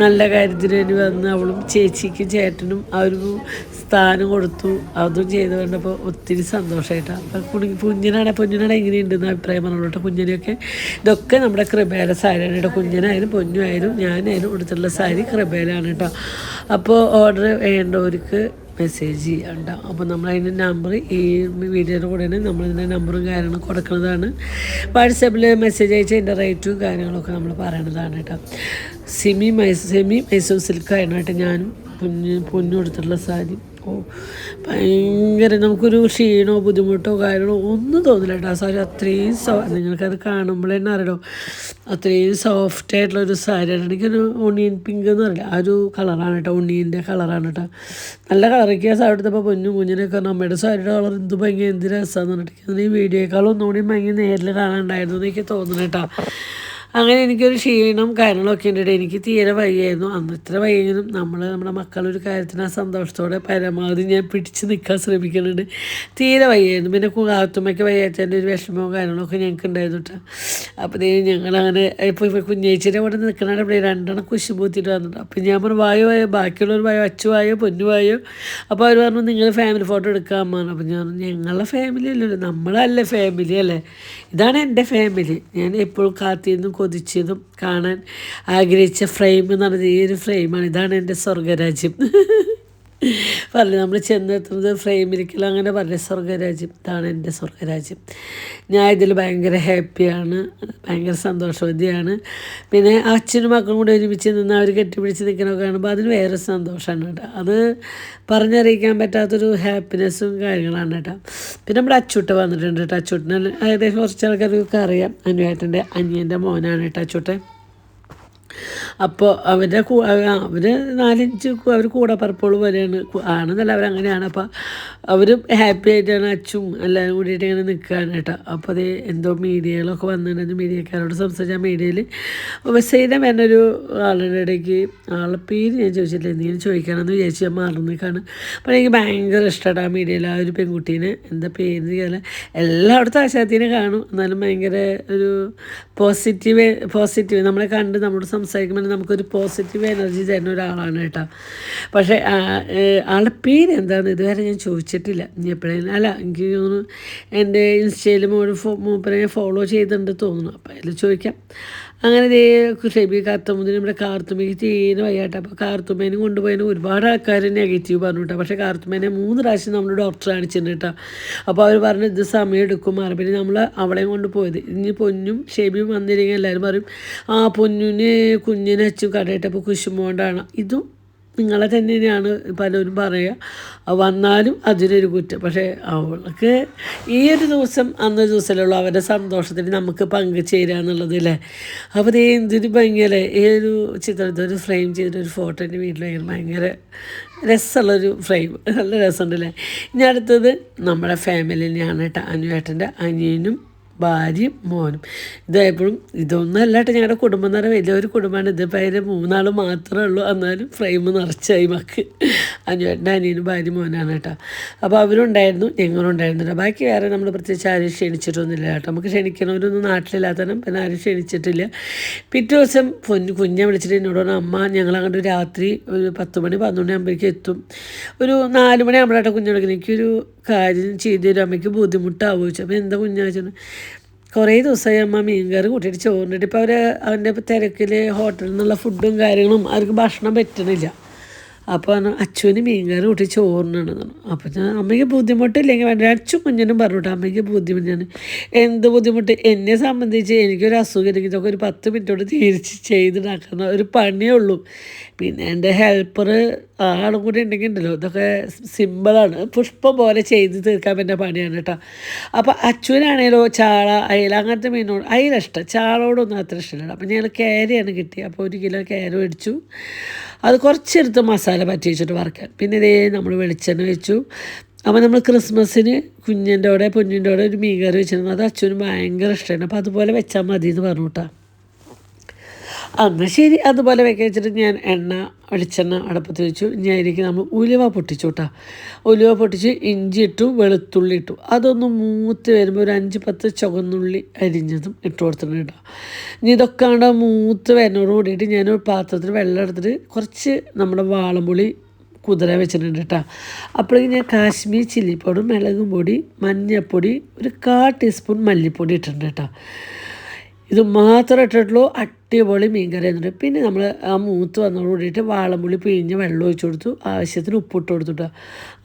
നല്ല കാര്യത്തിന് വേണ്ടി വന്ന് അവളും ചേച്ചിക്കും ചേട്ടനും ആ ഒരു സ്ഥാനം കൊടുത്തു. അതും ചെയ്ത് കണ്ടപ്പോൾ ഒത്തിരി സന്തോഷമായിട്ടാണ്. അപ്പം പൊന്നിനാണ് എങ്ങനെയുണ്ടെന്ന് അഭിപ്രായം പറഞ്ഞോളൂ കേട്ടോ. കുഞ്ഞിനെയൊക്കെ ഇതൊക്കെ നമ്മുടെ കൃപേല സാരിയാണ് കേട്ടോ. കുഞ്ഞിനായാലും പൊന്നുമായാലും ഞാനായാലും കൊടുത്തിട്ടുള്ള സാരി കൃപേലാണ് കേട്ടോ. അപ്പോൾ ഓർഡർ വേണ്ടവർക്ക് മെസ്സേജ് ചെയ്യാനുണ്ടാവും. അപ്പോൾ നമ്മളതിൻ്റെ നമ്പർ ഈ വീഡിയോയുടെ കൂടെയാണ് നമ്മളിതിൻ്റെ നമ്പറും കാര്യങ്ങളും കൊടുക്കുന്നതാണ്. വാട്സാപ്പിൽ മെസ്സേജ് അയച്ചാൽ അതിൻ്റെ റേറ്റും കാര്യങ്ങളൊക്കെ നമ്മൾ പറയണതാണ് കേട്ടോ. സെമി മൈസൂർ സിൽക്കായിരുന്നു കേട്ടോ ഞാനും പൊന്നു കൊടുത്തിട്ടുള്ള സാരി. ഓ ഭയങ്കര നമുക്കൊരു ക്ഷീണമോ ബുദ്ധിമുട്ടോ കാര്യങ്ങളോ ഒന്നും തോന്നില്ല കേട്ടോ. ആ സാരി അത്രയും നിങ്ങൾക്കത് കാണുമ്പോൾ തന്നെ അറിയണോ അത്രയും സോഫ്റ്റ് ആയിട്ടുള്ളൊരു സാരിയാണ്. എനിക്കൊരു ഒണിയൻ പിങ്ക് എന്ന് പറയില്ല ആ ഒരു കളറാണ് കേട്ടോ, ഉണ്ണീൻ്റെ കളറാണ് കേട്ടോ. നല്ല കളറൊക്കെ ആ സാരി എടുത്തപ്പോൾ കുഞ്ഞിനൊക്കെ അമ്മയുടെ സാരിയുടെ കളർ എന്ത് ഭംഗി എന്ത് രസമാണെന്ന് പറഞ്ഞിട്ട് ഈ വീഡിയോയേക്കാളും ഒന്നുകൂടി ഭംഗി നേരിൽ കാണാനുണ്ടായിരുന്നു എന്ന് എനിക്ക് തോന്നുന്നു കേട്ടോ. അങ്ങനെ എനിക്കൊരു ക്ഷീണം കാര്യങ്ങളൊക്കെ ഉണ്ട്. എനിക്ക് തീരെ വയ്യായിരുന്നു അന്ന്. ഇത്ര വയ്യെങ്കിലും നമ്മുടെ മക്കളൊരു കാര്യത്തിന് ആ സന്തോഷത്തോടെ പരമാവധി ഞാൻ പിടിച്ച് നിൽക്കാൻ ശ്രമിക്കുന്നുണ്ട്. തീരെ വയ്യായിരുന്നു. പിന്നെ കാത്തുമ്മയ്ക്ക് വയ്യാത്തതിൻ്റെ ഒരു വിഷമവും കാര്യങ്ങളൊക്കെ ഞങ്ങൾക്ക് ഉണ്ടായിരുന്നു കേട്ടോ. അപ്പോൾ ഞങ്ങളങ്ങനെ ഇപ്പോൾ കുഞ്ഞേച്ചിയുടെ കൂടെ നിൽക്കണവിടെ രണ്ടെണ്ണം കുശുമ്പൂത്തിയിട്ട് വന്നിട്ടുണ്ട്. അപ്പോൾ ഞാൻ പറഞ്ഞു വായോ ബാക്കിയുള്ളവർ വായോ അച്ചു വായോ പൊന്നു വായോ. അപ്പോൾ അവർ പറഞ്ഞു നിങ്ങൾ ഫാമിലി ഫോട്ടോ എടുക്കാൻ പറഞ്ഞു. അപ്പോൾ ഞാൻ ഞങ്ങളുടെ ഫാമിലി അല്ലല്ലോ, നമ്മളല്ലേ ഫാമിലി അല്ലേ, ഇതാണ് എൻ്റെ ഫാമിലി. ഞാൻ എപ്പോഴും കാത്തിരുന്നും കൊതിച്ചതും കാണാൻ ആഗ്രഹിച്ച ഫ്രെയിം എന്ന് പറഞ്ഞത് ഈ ഒരു ഫ്രെയിമാണ്. ഇതാണ് എൻ്റെ സ്വർഗരാജ്യം. പറഞ്ഞു നമ്മൾ ചെന്നെത്തുന്നത് ഫ്രെയിമിരിക്കലും അങ്ങനെ പറഞ്ഞ സ്വർഗരാജ്യം, ഇതാണ് എൻ്റെ സ്വർഗരാജ്യം. ഞാൻ ഇതിൽ ഭയങ്കര ഹാപ്പിയാണ്, ഭയങ്കര സന്തോഷവതിയാണ്. പിന്നെ അച്ഛനും മക്കളും കൂടെ ഒരുമിച്ച് നിന്ന് അവർ കെട്ടിപ്പിടിച്ച് നിൽക്കണമൊക്കെ കാണുമ്പോൾ അതിന് വേറെ സന്തോഷമാണ് കേട്ടോ. അത് പറഞ്ഞറിയിക്കാൻ പറ്റാത്തൊരു ഹാപ്പിനെസ്സും കാര്യങ്ങളാണ് കേട്ടോ. പിന്നെ നമ്മുടെ അച്ചൂട്ട വന്നിട്ടുണ്ട് കേട്ടോ. അച്ചൂട്ടിന് ഏകദേശം കുറച്ച് ആൾക്കാർക്കൊക്കെ അറിയാം. അനുവേട്ടൻ്റെ അനിയൻ്റെ മോനാണ് കേട്ടോ അച്ചൂട്ടൻ. അപ്പോൾ അവർ 4-5 അവർ കൂടപ്പറപ്പുകൾ പോലെയാണ് ആണെന്നല്ല അവരങ്ങനെയാണ്. അപ്പോൾ അവരും ഹാപ്പി ആയിട്ടാണ് അച്ഛനും എല്ലാവരും കൂടിയിട്ട് ഇങ്ങനെ നിൽക്കുകയാണ് കേട്ടോ. അപ്പോൾ അത് എന്തോ മീഡിയകളൊക്കെ വന്നിട്ടുണ്ടെന്ന് മീഡിയക്കാരോട് സംസാരിച്ച മീഡിയയിൽ സൈനം എന്നൊരു ആളുടെ ഇടയ്ക്ക് ആളുടെ പേര് ഞാൻ ചോദിച്ചിട്ടില്ല, എന്തെങ്കിലും ചോദിക്കണമെന്ന് വിചാരിച്ച് ഞാൻ മറന്നേക്കാണ്. അപ്പോൾ എനിക്ക് ഭയങ്കര ഇഷ്ടമാണ് ആ മീഡിയയിൽ ആ ഒരു പെൺകുട്ടീനെ. എന്താ പേര് ചെയ്യാൻ എല്ലായിടത്തും ആശാത്തിനെ കാണും, എന്നാലും ഭയങ്കര ഒരു പോസിറ്റീവ് നമ്മളെ കണ്ട് നമ്മളോട് സംസാരിക്കുമ്പോൾ നമുക്കൊരു പോസിറ്റീവ് എനർജി തരുന്ന ഒരാളാണ് കേട്ടോ. പക്ഷേ ആളുടെ പേര് എന്താണെന്ന് ഇതുവരെ ഞാൻ ചോദിച്ചിട്ടില്ല. ഇനി എപ്പോഴേലും അല്ല എനിക്ക് തോന്നുന്നു എൻ്റെ ഇൻസ്റ്റയിൽ മൂപ്പരെ ഫോളോ ചെയ്തിട്ടുണ്ട് തോന്നുന്നു. അപ്പോൾ അതിൽ ചോദിക്കാം. അങ്ങനെ ഷെബി കാർത്തുമ്പതിന് നമ്മുടെ കാർത്തുമ്മയ്ക്ക് തീരെ വയ്യാട്ടെ. അപ്പോൾ കാർത്തുമ്മേനും കൊണ്ടുപോയതിന് ഒരുപാട് ആൾക്കാർ നെഗറ്റീവ് പറഞ്ഞു കേട്ടോ. പക്ഷേ കാർത്തുമ്മേനെ 3 പ്രാവശ്യം നമ്മൾ ഡോക്ടർ കാണിച്ചിട്ടുണ്ട് കേട്ടോ. അപ്പോൾ അവർ പറഞ്ഞു ഇത് സമയം എടുക്കും മാറി. പിന്നെ നമ്മൾ അവളെയും കൊണ്ട് പോയത്. ഇനി പൊന്നും ഷെബിയും വന്നില്ലെങ്കിൽ എല്ലാവരും പറയും ആ പൊന്നിന് കുഞ്ഞിനെ അച്ഛൻ കടയിട്ടപ്പോൾ കുശുമ്പോണ്ടാണ്. ഇതും നിങ്ങളെ തന്നെയാണ് പലരും പറയുക. വന്നാലും അതിനൊരു കുറ്റം. പക്ഷേ അവൾക്ക് ഈ ഒരു ദിവസം അന്നൊരു ദിവസമല്ലോ അവരുടെ സന്തോഷത്തിന് നമുക്ക് പങ്കുചേരുക എന്നുള്ളത് അല്ലേ. അപ്പോൾ ഇത് എന്തൊരു ഭംഗിയല്ലേ ഈ ഒരു ചിത്രത്തിൽ ഒരു ഫ്രെയിം ചെയ്തൊരു ഫോട്ടോ എൻ്റെ വീട്ടിൽ ഭയങ്കര രസമുള്ളൊരു ഫ്രെയിം, നല്ല രസമുണ്ടല്ലേ. ഇനി അടുത്തത് നമ്മുടെ ഫാമിലിനെയാണ് കേട്ടോ. അനുവേട്ടൻ്റെ അനിയനും ഭാര്യയും മോനും. ഇതെപ്പോഴും ഇതൊന്നും അല്ല കേട്ടോ ഞങ്ങളുടെ കുടുംബം എന്ന് പറഞ്ഞാൽ വലിയൊരു കുടുംബമാണ്. ഇതിപ്പോൾ അതിൽ 3 ആൾ മാത്രമേ ഉള്ളൂ, എന്നാലും ഫ്രെയിം നിറച്ചായി മക്ക്. അനുവേട്ടൻ്റെ അനിയനും ഭാര്യ മോനാണ് കേട്ടോ. അപ്പോൾ അവരുണ്ടായിരുന്നു ഞങ്ങളുണ്ടായിരുന്നു കേട്ടോ. ബാക്കി വേറെ നമ്മൾ പ്രത്യേകിച്ച് ആരും ക്ഷണിച്ചിട്ടൊന്നുമില്ല കേട്ടോ. നമുക്ക് ക്ഷണിക്കണവരൊന്നും നാട്ടിലില്ലാത്തതും പിന്നെ ആരും ക്ഷണിച്ചിട്ടില്ല. പിറ്റേ ദിവസം കുഞ്ഞെ വിളിച്ചിട്ട് എന്നോട് പറഞ്ഞു അമ്മ ഞങ്ങളങ്ങോട്ട് രാത്രി ഒരു 10 മണി 12 മണിയാകുമ്പോഴേക്കും എത്തും. ഒരു 4 മണിയാകുമ്പോഴാട്ടോ കുഞ്ഞെടുക്കുന്നത്. എനിക്കൊരു കാര്യം ചെയ്തു തരും, അമ്മയ്ക്ക് ബുദ്ധിമുട്ടാവുക ചോദിച്ചു. അപ്പോൾ എന്താ കുഞ്ഞാച്ചു കുറേ ദിവസമായി അമ്മ മീൻകറി കൂട്ടിയിട്ട് ചോറിനിട്ട്. ഇപ്പോൾ അവൻ്റെ തിരക്കിൽ ഹോട്ടലിൽ നിന്നുള്ള ഫുഡും കാര്യങ്ങളും അവർക്ക് ഭക്ഷണം പറ്റണില്ല. അപ്പോൾ അച്ഛന് മീൻകറി കൂട്ടി ചോറിനാണ് പറഞ്ഞു. അപ്പോൾ ഞാൻ അമ്മയ്ക്ക് ബുദ്ധിമുട്ടില്ലെങ്കിൽ വേണ്ട. അച്ഛൻ കുഞ്ഞിനും പറഞ്ഞിട്ട് അമ്മയ്ക്ക് ബുദ്ധിമുട്ട്. ഞാൻ എന്ത് ബുദ്ധിമുട്ട് എന്നെ സംബന്ധിച്ച് എനിക്കൊരു അസുഖം ഇല്ലെങ്കിൽ ഇതൊക്കെ ഒരു 10 മിനിറ്റോട് തിരിച്ച് ചെയ്തിടാക്കുന്ന ഒരു പണിയേ ഉള്ളൂ. പിന്നെ എൻ്റെ ഹെൽപ്പർ ആളും കൂടി ഉണ്ടെങ്കിൽ ഉണ്ടല്ലോ ഇതൊക്കെ സിമ്പിളാണ്, പുഷ്പം പോലെ ചെയ്ത് തീർക്കാൻ പറ്റുന്ന പണിയാണ് കേട്ടോ. അപ്പോൾ അച്ഛനാണേലോ ചാള അയല അങ്ങനത്തെ മീനോട് അയല ഇഷ്ടം, ചാളോടൊന്നും അത്ര ഇഷ്ടമില്ല. അപ്പോൾ ഞങ്ങൾ കേരയാണ് കിട്ടിയത്. അപ്പോൾ 1 കിലോ കേര മേടിച്ചു. അത് കുറച്ചെടുത്ത് മസാല പറ്റി വെച്ചിട്ട് വറക്കാൻ. പിന്നെ ഇതേ നമ്മൾ വെളിച്ചെണ്ണ വെച്ചു. അപ്പോൾ നമ്മൾ ക്രിസ്മസിന് കുഞ്ഞിൻ്റെ കൂടെ പൊന്നിൻ്റെ കൂടെ ഒരു മീൻകറി വെച്ചിരുന്നു. അത് അച്ഛനും ഭയങ്കര ഇഷ്ടമാണ്. അപ്പോൾ അതുപോലെ വെച്ചാൽ മതി എന്ന് പറഞ്ഞു കേട്ടോ. എന്നാൽ ശരി അതുപോലെ വെച്ചിട്ട് ഞാൻ വെളിച്ചെണ്ണ അടുപ്പത്ത് വെച്ചു. ഇനി അതിലേക്ക് നമ്മൾ ഉലുവ പൊട്ടിച്ചു കേട്ടോ. ഉലുവ പൊട്ടിച്ച് ഇഞ്ചി ഇട്ടു, വെളുത്തുള്ളി ഇട്ടു. അതൊന്ന് മൂത്ത് വരുമ്പോൾ ഒരു 5-10 ചുവന്നുള്ളി അരിഞ്ഞതും ഇട്ട് കൊടുത്തിട്ടുണ്ട് കേട്ടോ. ഇനി ഇതൊക്കെ ആണ്ട് മൂത്ത് വരുന്നതോട് കൂടിയിട്ട് ഞാനൊരു പാത്രത്തിൽ വെള്ളം എടുത്തിട്ട് കുറച്ച് നമ്മുടെ വാളംപുളി കുതിര വെച്ചിട്ടുണ്ട് കേട്ടോ. അപ്പോഴേക്കും ഞാൻ കാശ്മീർ ചില്ലി പൗഡർ, മുളകും പൊടി, മഞ്ഞൾപ്പൊടി, ഒരു 1/4 ടീസ്പൂൺ മല്ലിപ്പൊടി ഇട്ടിട്ടുണ്ട് കേട്ടോ. ഇത് മാത്രമേ ഇട്ടിട്ടുള്ളൂ. അടിപൊളി മീൻ കറി എന്നിട്ട് പിന്നെ നമ്മൾ ആ മൂത്ത് വന്നതോട് കൂടിയിട്ട് വാളംപുളി പിഴിഞ്ഞ് വെള്ളം ഒഴിച്ച് കൊടുത്തു, ആവശ്യത്തിന് ഉപ്പിട്ട് കൊടുത്തുട്ടോ.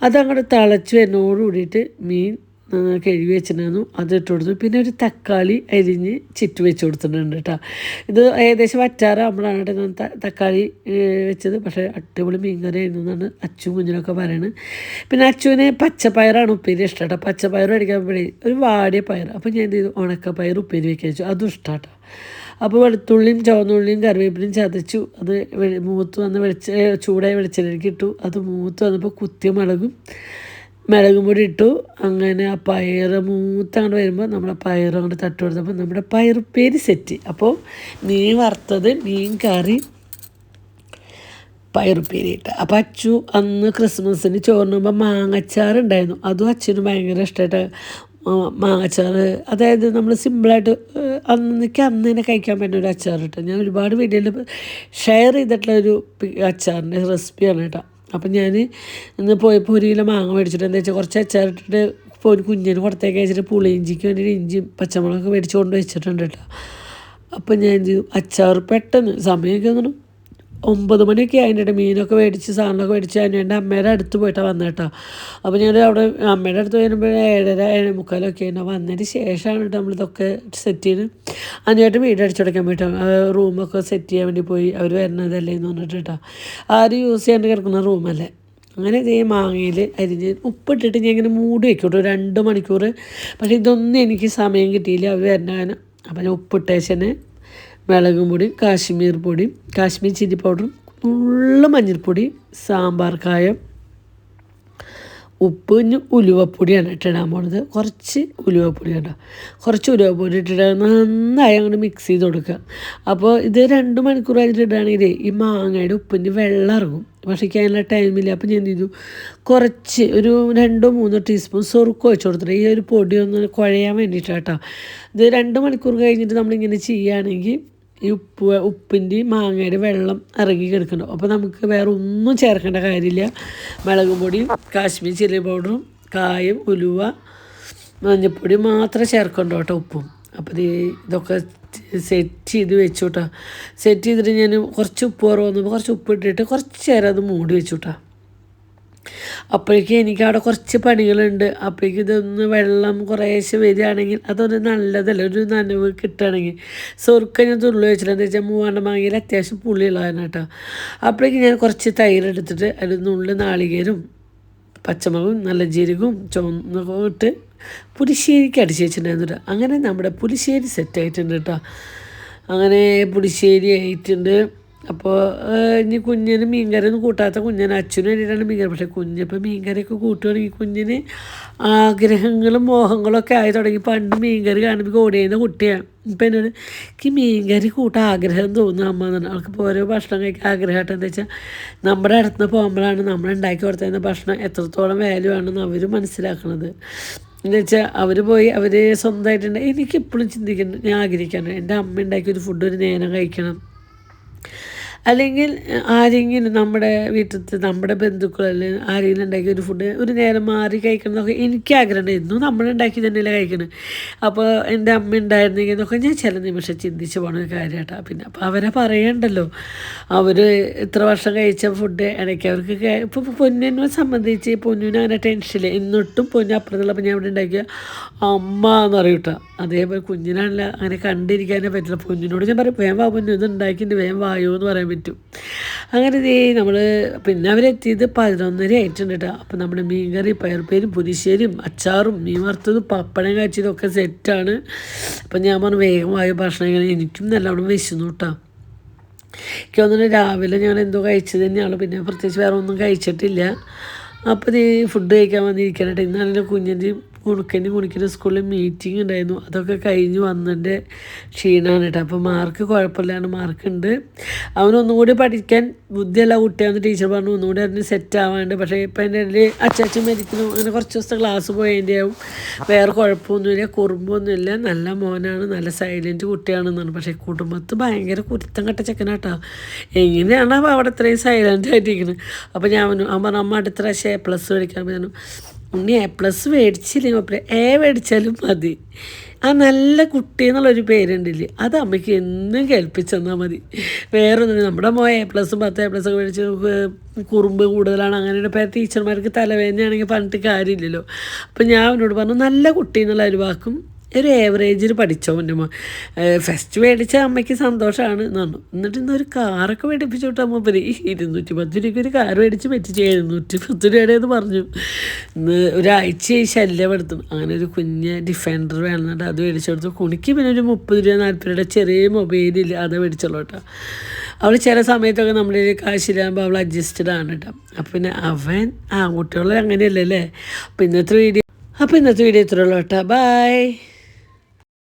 അതങ്ങോട്ട് തിളച്ച് വരുന്നതോട് കൂടിയിട്ട് മീൻ കഴുകി വെച്ചിട്ടുണ്ടായിരുന്നു, അത് ഇട്ട് കൊടുത്തു. പിന്നെ ഒരു തക്കാളി അരിഞ്ഞ് ചിറ്റ് വെച്ച് കൊടുത്തിട്ടുണ്ട് കേട്ടോ. ഇത് ഏകദേശം വറ്റാറാകുമ്പോഴാണ് കേട്ടോ ഞാൻ തക്കാളി വെച്ചത്. പക്ഷേ അടിപൊളി മീൻ കറി ആയിരുന്നു എന്നാണ് അച്ചും കുഞ്ഞിനൊക്കെ പറയുന്നത്. പിന്നെ അച്ചുവിന് പച്ചപ്പയറാണ് ഉപ്പേരി ഇഷ്ടം കേട്ടോ. പച്ചപ്പയർ മേടിക്കുമ്പോഴേ ഒരു വാടിയ പയർ, അപ്പോൾ ഞാൻ എന്ത് ചെയ്തു, ഉണക്കപ്പയർ ഉപ്പേരി വെക്കാൻ വെച്ചു, അതും ഇഷ്ടം കേട്ടോ. അപ്പോൾ വെളുത്തുള്ളിയും ചുവന്നുള്ളിയും കറിവേപ്പിലയും ചതച്ചു, അത് മൂത്ത് വന്ന് ചൂടായി വെളിച്ചെണ്ണയ്ക്ക് ഇട്ടു. അത് മൂത്ത് വന്നപ്പോൾ കുത്തിയ മുളകും പൊടി ഇട്ടു. അങ്ങനെ ആ പയർ മൂത്തങ്ങോട്ട് വരുമ്പോൾ നമ്മുടെ പയർ അങ്ങോട്ട് തട്ട് കൊടുത്തപ്പോൾ നമ്മുടെ പയറുപ്പേരി സെറ്റ്. അപ്പോൾ മീൻ വറുത്തത്, മീൻ കറി, പയറുപ്പേരി ഇട്ട. അപ്പോൾ അച്ചു അന്ന് ക്രിസ്മസിന് ചോറിനുമ്പോൾ മാങ്ങച്ചാറുണ്ടായിരുന്നു, അതും അച്ഛന് ഭയങ്കര ഇഷ്ടമായിട്ട്. മാങ്ങച്ചാറ് അതായത് നമ്മൾ സിമ്പിളായിട്ട് അന്ന് തന്നെ കഴിക്കാൻ പറ്റുന്ന ഒരു അച്ചാർ കേട്ടോ. ഞാൻ ഒരുപാട് വീഡിയോയിൽ ഷെയർ ചെയ്തിട്ടുള്ള ഒരു അച്ചാറിൻ്റെ റെസിപ്പിയാണ് കേട്ടോ. അപ്പം ഞാൻ ഇന്ന് പോയപ്പോൾ 1 കിലോ മാങ്ങ മേടിച്ചിട്ട് എന്താ വെച്ചാൽ കുറച്ച് അച്ചാറിട്ടിട്ട് ഇപ്പോൾ ഒരു കുഞ്ഞിന് പുറത്തേക്ക് അയച്ചിട്ട് പുളിയിഞ്ചിക്ക് വേണ്ടിയിട്ട് ഇഞ്ചിയും പച്ചമുളകൊക്കെ മേടിച്ച് കൊണ്ട് വെച്ചിട്ടുണ്ട് കേട്ടോ. അപ്പം ഞാൻ എന്ത് ചെയ്തു, അച്ചാർ പെട്ടെന്ന് സമയമൊക്കെ ഒന്നും 9 മണിയൊക്കെ അതിൻ്റെ മീനൊക്കെ മേടിച്ച് സാധനമൊക്കെ മേടിച്ച് അതിൻ്റെ അമ്മയുടെ അടുത്ത് പോയിട്ടാണ് വന്നത് കേട്ടോ. അപ്പോൾ ഞാൻ അവിടെ അമ്മയുടെ അടുത്ത് വരുമ്പോൾ 7:30 7:45 ആയിരുന്നു. വന്നതിന് ശേഷമാണ് കേട്ടോ നമ്മളിതൊക്കെ സെറ്റ് ചെയ്ത് അതിനായിട്ട് വീട് അടിച്ചുടയ്ക്കാൻ പോയിട്ടാണ്, റൂമൊക്കെ സെറ്റ് ചെയ്യാൻ വേണ്ടി പോയി. അവർ വരുന്നതല്ലേ എന്ന് പറഞ്ഞിട്ട് കേട്ടോ. ആരും യൂസ് ചെയ്യാണ്ട് കിടക്കുന്ന റൂമല്ലേ. അങ്ങനെ ഇതേ മാങ്ങയിൽ അരിഞ്ഞ് ഉപ്പിട്ടിട്ട് ഞാൻ ഇങ്ങനെ മൂടി വെക്കോട്ടോ 2 മണിക്കൂർ. പക്ഷേ ഇതൊന്നും എനിക്ക് സമയം കിട്ടിയില്ല അവർ വരുന്നതിന്. അപ്പോൾ ഞാൻ ഉപ്പിട്ടേച്ചനെ മുളകും പൊടിയും കാശ്മീർ ചില്ലി പൗഡറും ഫുള്ള് മഞ്ഞൾപ്പൊടി, സാമ്പാർ കായം, ഉപ്പ്, ഉലുവപ്പൊടിയാണ് ഇട്ടിടാൻ പോണത്. കുറച്ച് ഉലുവപ്പൊടി കേട്ടോ, കുറച്ച് ഉലുവപ്പൊടി ഇട്ടിട്ട് നന്നായി അങ്ങോട്ട് മിക്സ് ചെയ്ത് കൊടുക്കുക. അപ്പോൾ ഇത് 2 മണിക്കൂർ കഴിഞ്ഞിട്ട് ഇടുകയാണെങ്കിൽ ഈ മാങ്ങയുടെ ഉപ്പിൻ്റെ വെള്ളം ഇറങ്ങും. പക്ഷേ എനിക്ക് അതിനുള്ള ടൈമില്ല. അപ്പോൾ ഞാൻ എന്ത് ചെയ്തു, കുറച്ച് ഒരു 2-3 ടീസ്പൂൺ സുറുക്ക വെച്ച് കൊടുത്തിട്ട് ഈ ഒരു പൊടി ഒന്ന് കുഴയാൻ വേണ്ടിയിട്ടാണ് കേട്ടോ. ഇത് 2 മണിക്കൂർ കഴിഞ്ഞിട്ട് നമ്മളിങ്ങനെ ചെയ്യുകയാണെങ്കിൽ ഈ ഉപ്പിൻ്റെയും മാങ്ങയുടെ വെള്ളം ഇറങ്ങി കിടക്കുന്നുണ്ടാവും. അപ്പോൾ നമുക്ക് വേറെ ഒന്നും ചേർക്കേണ്ട കാര്യമില്ല. മുളകും പൊടിയും കാശ്മീർ ചില്ലി പൗഡറും കായം, ഉലുവ, മഞ്ഞൾപ്പൊടി മാത്രമേ ചേർക്കണ്ടോ കേട്ടോ, ഉപ്പും. അപ്പോൾ ഇതൊക്കെ സെറ്റ് ചെയ്ത് വെച്ചു കേട്ടോ. സെറ്റ് ചെയ്തിട്ട് ഞാൻ കുറച്ച് ഉപ്പ് കുറവ് വന്നപ്പോൾ കുറച്ച് ഉപ്പ് ഇട്ടിട്ട് കുറച്ച് നേരം അത് മൂടി വെച്ചു കേട്ടോ. അപ്പോഴേക്കും എനിക്ക് അവിടെ കുറച്ച് പണികളുണ്ട്. അപ്പോഴേക്കും ഇതൊന്ന് വെള്ളം കുറേശ്ശെ വരികയാണെങ്കിൽ അതൊരു നല്ലതല്ല, ഒരു നനവ് കിട്ടുകയാണെങ്കിൽ. സുറുക്ക ഞാൻ തുള്ളി വെച്ചിട്ട് എന്താ വെച്ചാൽ 3 മാങ്ങയിൽ അത്യാവശ്യം പുളിയുള്ളതാണ് കേട്ടോ. അപ്പോഴേക്കും ഞാൻ കുറച്ച് തൈര് എടുത്തിട്ട് അതിൽ നുള്ളി നാളികേരും പച്ചമുളകും നല്ല ജീരകവും ചുവന്നൊക്കെ ഇട്ട് പുളിശ്ശേരിക്ക് അടിച്ച് വെച്ചിട്ടുണ്ടായിരുന്നു. അങ്ങനെ നമ്മുടെ പുളിശ്ശേരി സെറ്റായിട്ടുണ്ട് കേട്ടോ. അങ്ങനെ പുളിശ്ശേരി ആയിട്ടുണ്ട്. അപ്പോൾ ഇനി കുഞ്ഞിന് മീൻകറിയൊന്നും കൂട്ടാത്ത കുഞ്ഞിന് അച്ഛനും വേണ്ടിയിട്ടാണ് മീൻകറി. പക്ഷേ കുഞ്ഞിപ്പോൾ മീൻകറിയൊക്കെ കൂട്ടുകയാണെങ്കിൽ കുഞ്ഞിന് ആഗ്രഹങ്ങളും മോഹങ്ങളൊക്കെ ആയി തുടങ്ങി. പണ്ട് മീൻകറി കാണുമ്പോൾ ഓടിയുന്ന കുട്ടിയാണ്. ഇപ്പം എന്നോട് എനിക്ക് മീൻകറി കൂട്ടാൻ ആഗ്രഹം തോന്നുന്നു അമ്മ എന്ന് പറഞ്ഞാൽ. അവൾക്ക് ഓരോ ഭക്ഷണം കഴിക്കാൻ ആഗ്രഹമായിട്ട് എന്താ വെച്ചാൽ നമ്മുടെ അടുത്ത് പോകുമ്പോഴാണ് നമ്മൾ ഉണ്ടാക്കി കൊടുത്തിരുന്ന ഭക്ഷണം എത്രത്തോളം വാല്യൂ ആണെന്ന് അവർ മനസ്സിലാക്കുന്നത്. എന്ന് വെച്ചാൽ അവർ പോയി അവർ സ്വന്തമായിട്ടുണ്ട്. എനിക്കെപ്പോഴും ചിന്തിക്കുന്നുണ്ട്, ഞാൻ ആഗ്രഹിക്കാറുണ്ട് എൻ്റെ അമ്മ ഉണ്ടാക്കിയൊരു ഫുഡ് ഒരു നേരം കഴിക്കണം. അല്ലെങ്കിൽ ആരെങ്കിലും നമ്മുടെ വീട്ടിലത്തെ നമ്മുടെ ബന്ധുക്കളല്ലേ ആരെങ്കിലും ഉണ്ടാക്കിയ ഒരു ഫുഡ് ഒരു നേരം മാറി കഴിക്കണം എന്നൊക്കെ എനിക്ക് ആഗ്രഹമുണ്ട്. എന്നും നമ്മളുണ്ടാക്കി തന്നെയല്ലേ കഴിക്കുന്നത്. അപ്പോൾ എൻ്റെ അമ്മ ഉണ്ടായിരുന്നെങ്കിൽ എന്നൊക്കെ ഞാൻ ചില നിമിഷം ചിന്തിച്ച് പോണ ഒരു കാര്യമായിട്ടാ. പിന്നെ അപ്പോൾ അവരെ പറയണ്ടല്ലോ, അവർ ഇത്ര വർഷം കഴിച്ച ഫുഡ് ഇടയ്ക്ക് അവർക്ക് ഇപ്പോൾ പൊന്നിനെ സംബന്ധിച്ച് പൊന്നിന് അങ്ങനെ ടെൻഷനില്ല. എന്നിട്ടും പൊന്നു അപ്പുറത്തുള്ളപ്പോൾ ഞാൻ ഇവിടെ ഉണ്ടാക്കിയ അമ്മ എന്ന് പറയും കേട്ടോ. അതേപോലെ കുഞ്ഞിനാണല്ലോ അങ്ങനെ കണ്ടിരിക്കാനേ പറ്റില്ല. പൊന്നിനോട് ഞാൻ പറയും വേഗം വാ പൊന്നു ഇത് ഉണ്ടാക്കിയിട്ട് വേഗം വായോ എന്ന് പറയാൻ പറ്റും. അങ്ങനെ നമ്മൾ പിന്നെ അവരെത്തിയത് 11:30 ആയിട്ടുണ്ട് കേട്ടോ. അപ്പം നമ്മുടെ മീൻകറി, പയർപ്പേരും, പുലിശ്ശേരിയും, അച്ചാറും, മീൻ വറുത്തതും, പപ്പടം കാച്ചിയതൊക്കെ സെറ്റാണ്. അപ്പം ഞാൻ പറഞ്ഞു വേഗം വായോ ഭക്ഷണം കഴിക്കണം, എനിക്കും നല്ലവണ്ണം വിശന്നു കേട്ടോ. എനിക്ക് തോന്നുന്നു രാവിലെ ഞാൻ എന്തോ കഴിച്ചത് തന്നെയാണ്, പിന്നെ പ്രത്യേകിച്ച് വേറെ ഒന്നും കഴിച്ചിട്ടില്ല. അപ്പോൾ ഫുഡ് കഴിക്കാൻ വന്നിരിക്കാനായിട്ട് ഇന്നാണെങ്കിൽ കുഞ്ഞിൻ്റെയും കുണിക്കൻ്റെ സ്കൂളിൽ മീറ്റിംഗ് ഉണ്ടായിരുന്നു. അതൊക്കെ കഴിഞ്ഞ് വന്നതിൻ്റെ ക്ഷീണമാണ് കേട്ടോ. അപ്പോൾ മാർക്ക് കുഴപ്പമില്ലാണ്ട് മാർക്കുണ്ട്. അവനൊന്നും കൂടി പഠിക്കാൻ ബുദ്ധിയുള്ള കുട്ടിയാണെന്ന് ടീച്ചർ പറഞ്ഞു, ഒന്നുകൂടി അതിന് സെറ്റ് ആവാണ്ട്. പക്ഷേ ഇപ്പം എൻ്റെ ഇടയിൽ അച്ചാച്ചൻ മരിക്കുന്നു, അങ്ങനെ കുറച്ച് ദിവസത്തെ ക്ലാസ് പോയതിൻ്റെ ആവും. വേറെ കുഴപ്പമൊന്നുമില്ല, കുറുമ്പൊന്നുമില്ല, നല്ല മോനാണ്, നല്ല സൈലൻറ്റ് കുട്ടിയാണെന്നാണ്. പക്ഷേ കുടുംബത്ത് ഭയങ്കര കുരുത്തം കെട്ട ചെക്കനാട്ടോ. എങ്ങനെയാണ് അവിടെ ഇത്രയും സൈലൻ്റ് ആയിട്ടിരിക്കുന്നത്. അപ്പോൾ അവൻ പറഞ്ഞു അമ്മ അടുത്ത പ്രാവശ്യം A+ മേടിക്കാൻ പറഞ്ഞു. ഉണ്ണി A+ മേടിച്ചില്ലെങ്കിൽ കുഴപ്പമില്ല, A മേടിച്ചാലും മതി. ആ നല്ല കുട്ടി എന്നുള്ളൊരു പേരുണ്ടില്ലേ, അത് അമ്മയ്ക്ക് എന്നും കേൾപ്പിച്ചെന്നാൽ മതി. വേറൊന്നും നമ്മുടെ മോൻ A+ 10 A+ ഒക്കെ മേടിച്ച് കുറുമ്പ് കൂടുതലാണ്, അങ്ങനെ ടീച്ചർമാർക്ക് തലവേദനയാണെങ്കിൽ പറഞ്ഞിട്ട് കാര്യമില്ലല്ലോ. അപ്പം ഞാൻ അവനോട് പറഞ്ഞു നല്ല കുട്ടി എന്നുള്ള ഒരു വാക്കും ഒരു ഏവറേജിൽ പഠിച്ചോ എൻ്റെ മോൻ. ഫസ്റ്റ് മേടിച്ച അമ്മയ്ക്ക് സന്തോഷമാണ് എന്ന് പറഞ്ഞു. എന്നിട്ട് ഇന്നൊരു കാറൊക്കെ മേടിപ്പിച്ചു വിട്ടാൽ മൂപ്പര് 210 രൂപയ്ക്ക് ഒരു കാർ മേടിച്ച് പറ്റിച്ച് 710 രൂപയുടേന്ന് പറഞ്ഞു. ഇന്ന് ഒരാഴ്ചയായി ശല്യപ്പെടുത്തും. അങ്ങനെ ഒരു കുഞ്ഞ് ഡിഫൻഡർ വേണമെന്നുണ്ട്, അത് മേടിച്ചു കൊടുത്തു. കുണിക്ക് പിന്നെ ഒരു 30 രൂപ 40 രൂപയുടെ ചെറിയ മൊബൈലില്ല, അത് മേടിച്ചുള്ളൂ കേട്ടോ. അവൾ ചില സമയത്തൊക്കെ നമ്മുടെ കാശിലാകുമ്പോൾ അവൾ അഡ്ജസ്റ്റഡ് ആണ് കേട്ടോ. അപ്പം പിന്നെ അവൻ ആൺകുട്ടികൾ അങ്ങനെയല്ലേ. അപ്പോൾ ഇന്നത്തെ വീഡിയോ ഇത്രയുള്ളൂ കേട്ടോ. ബൈ.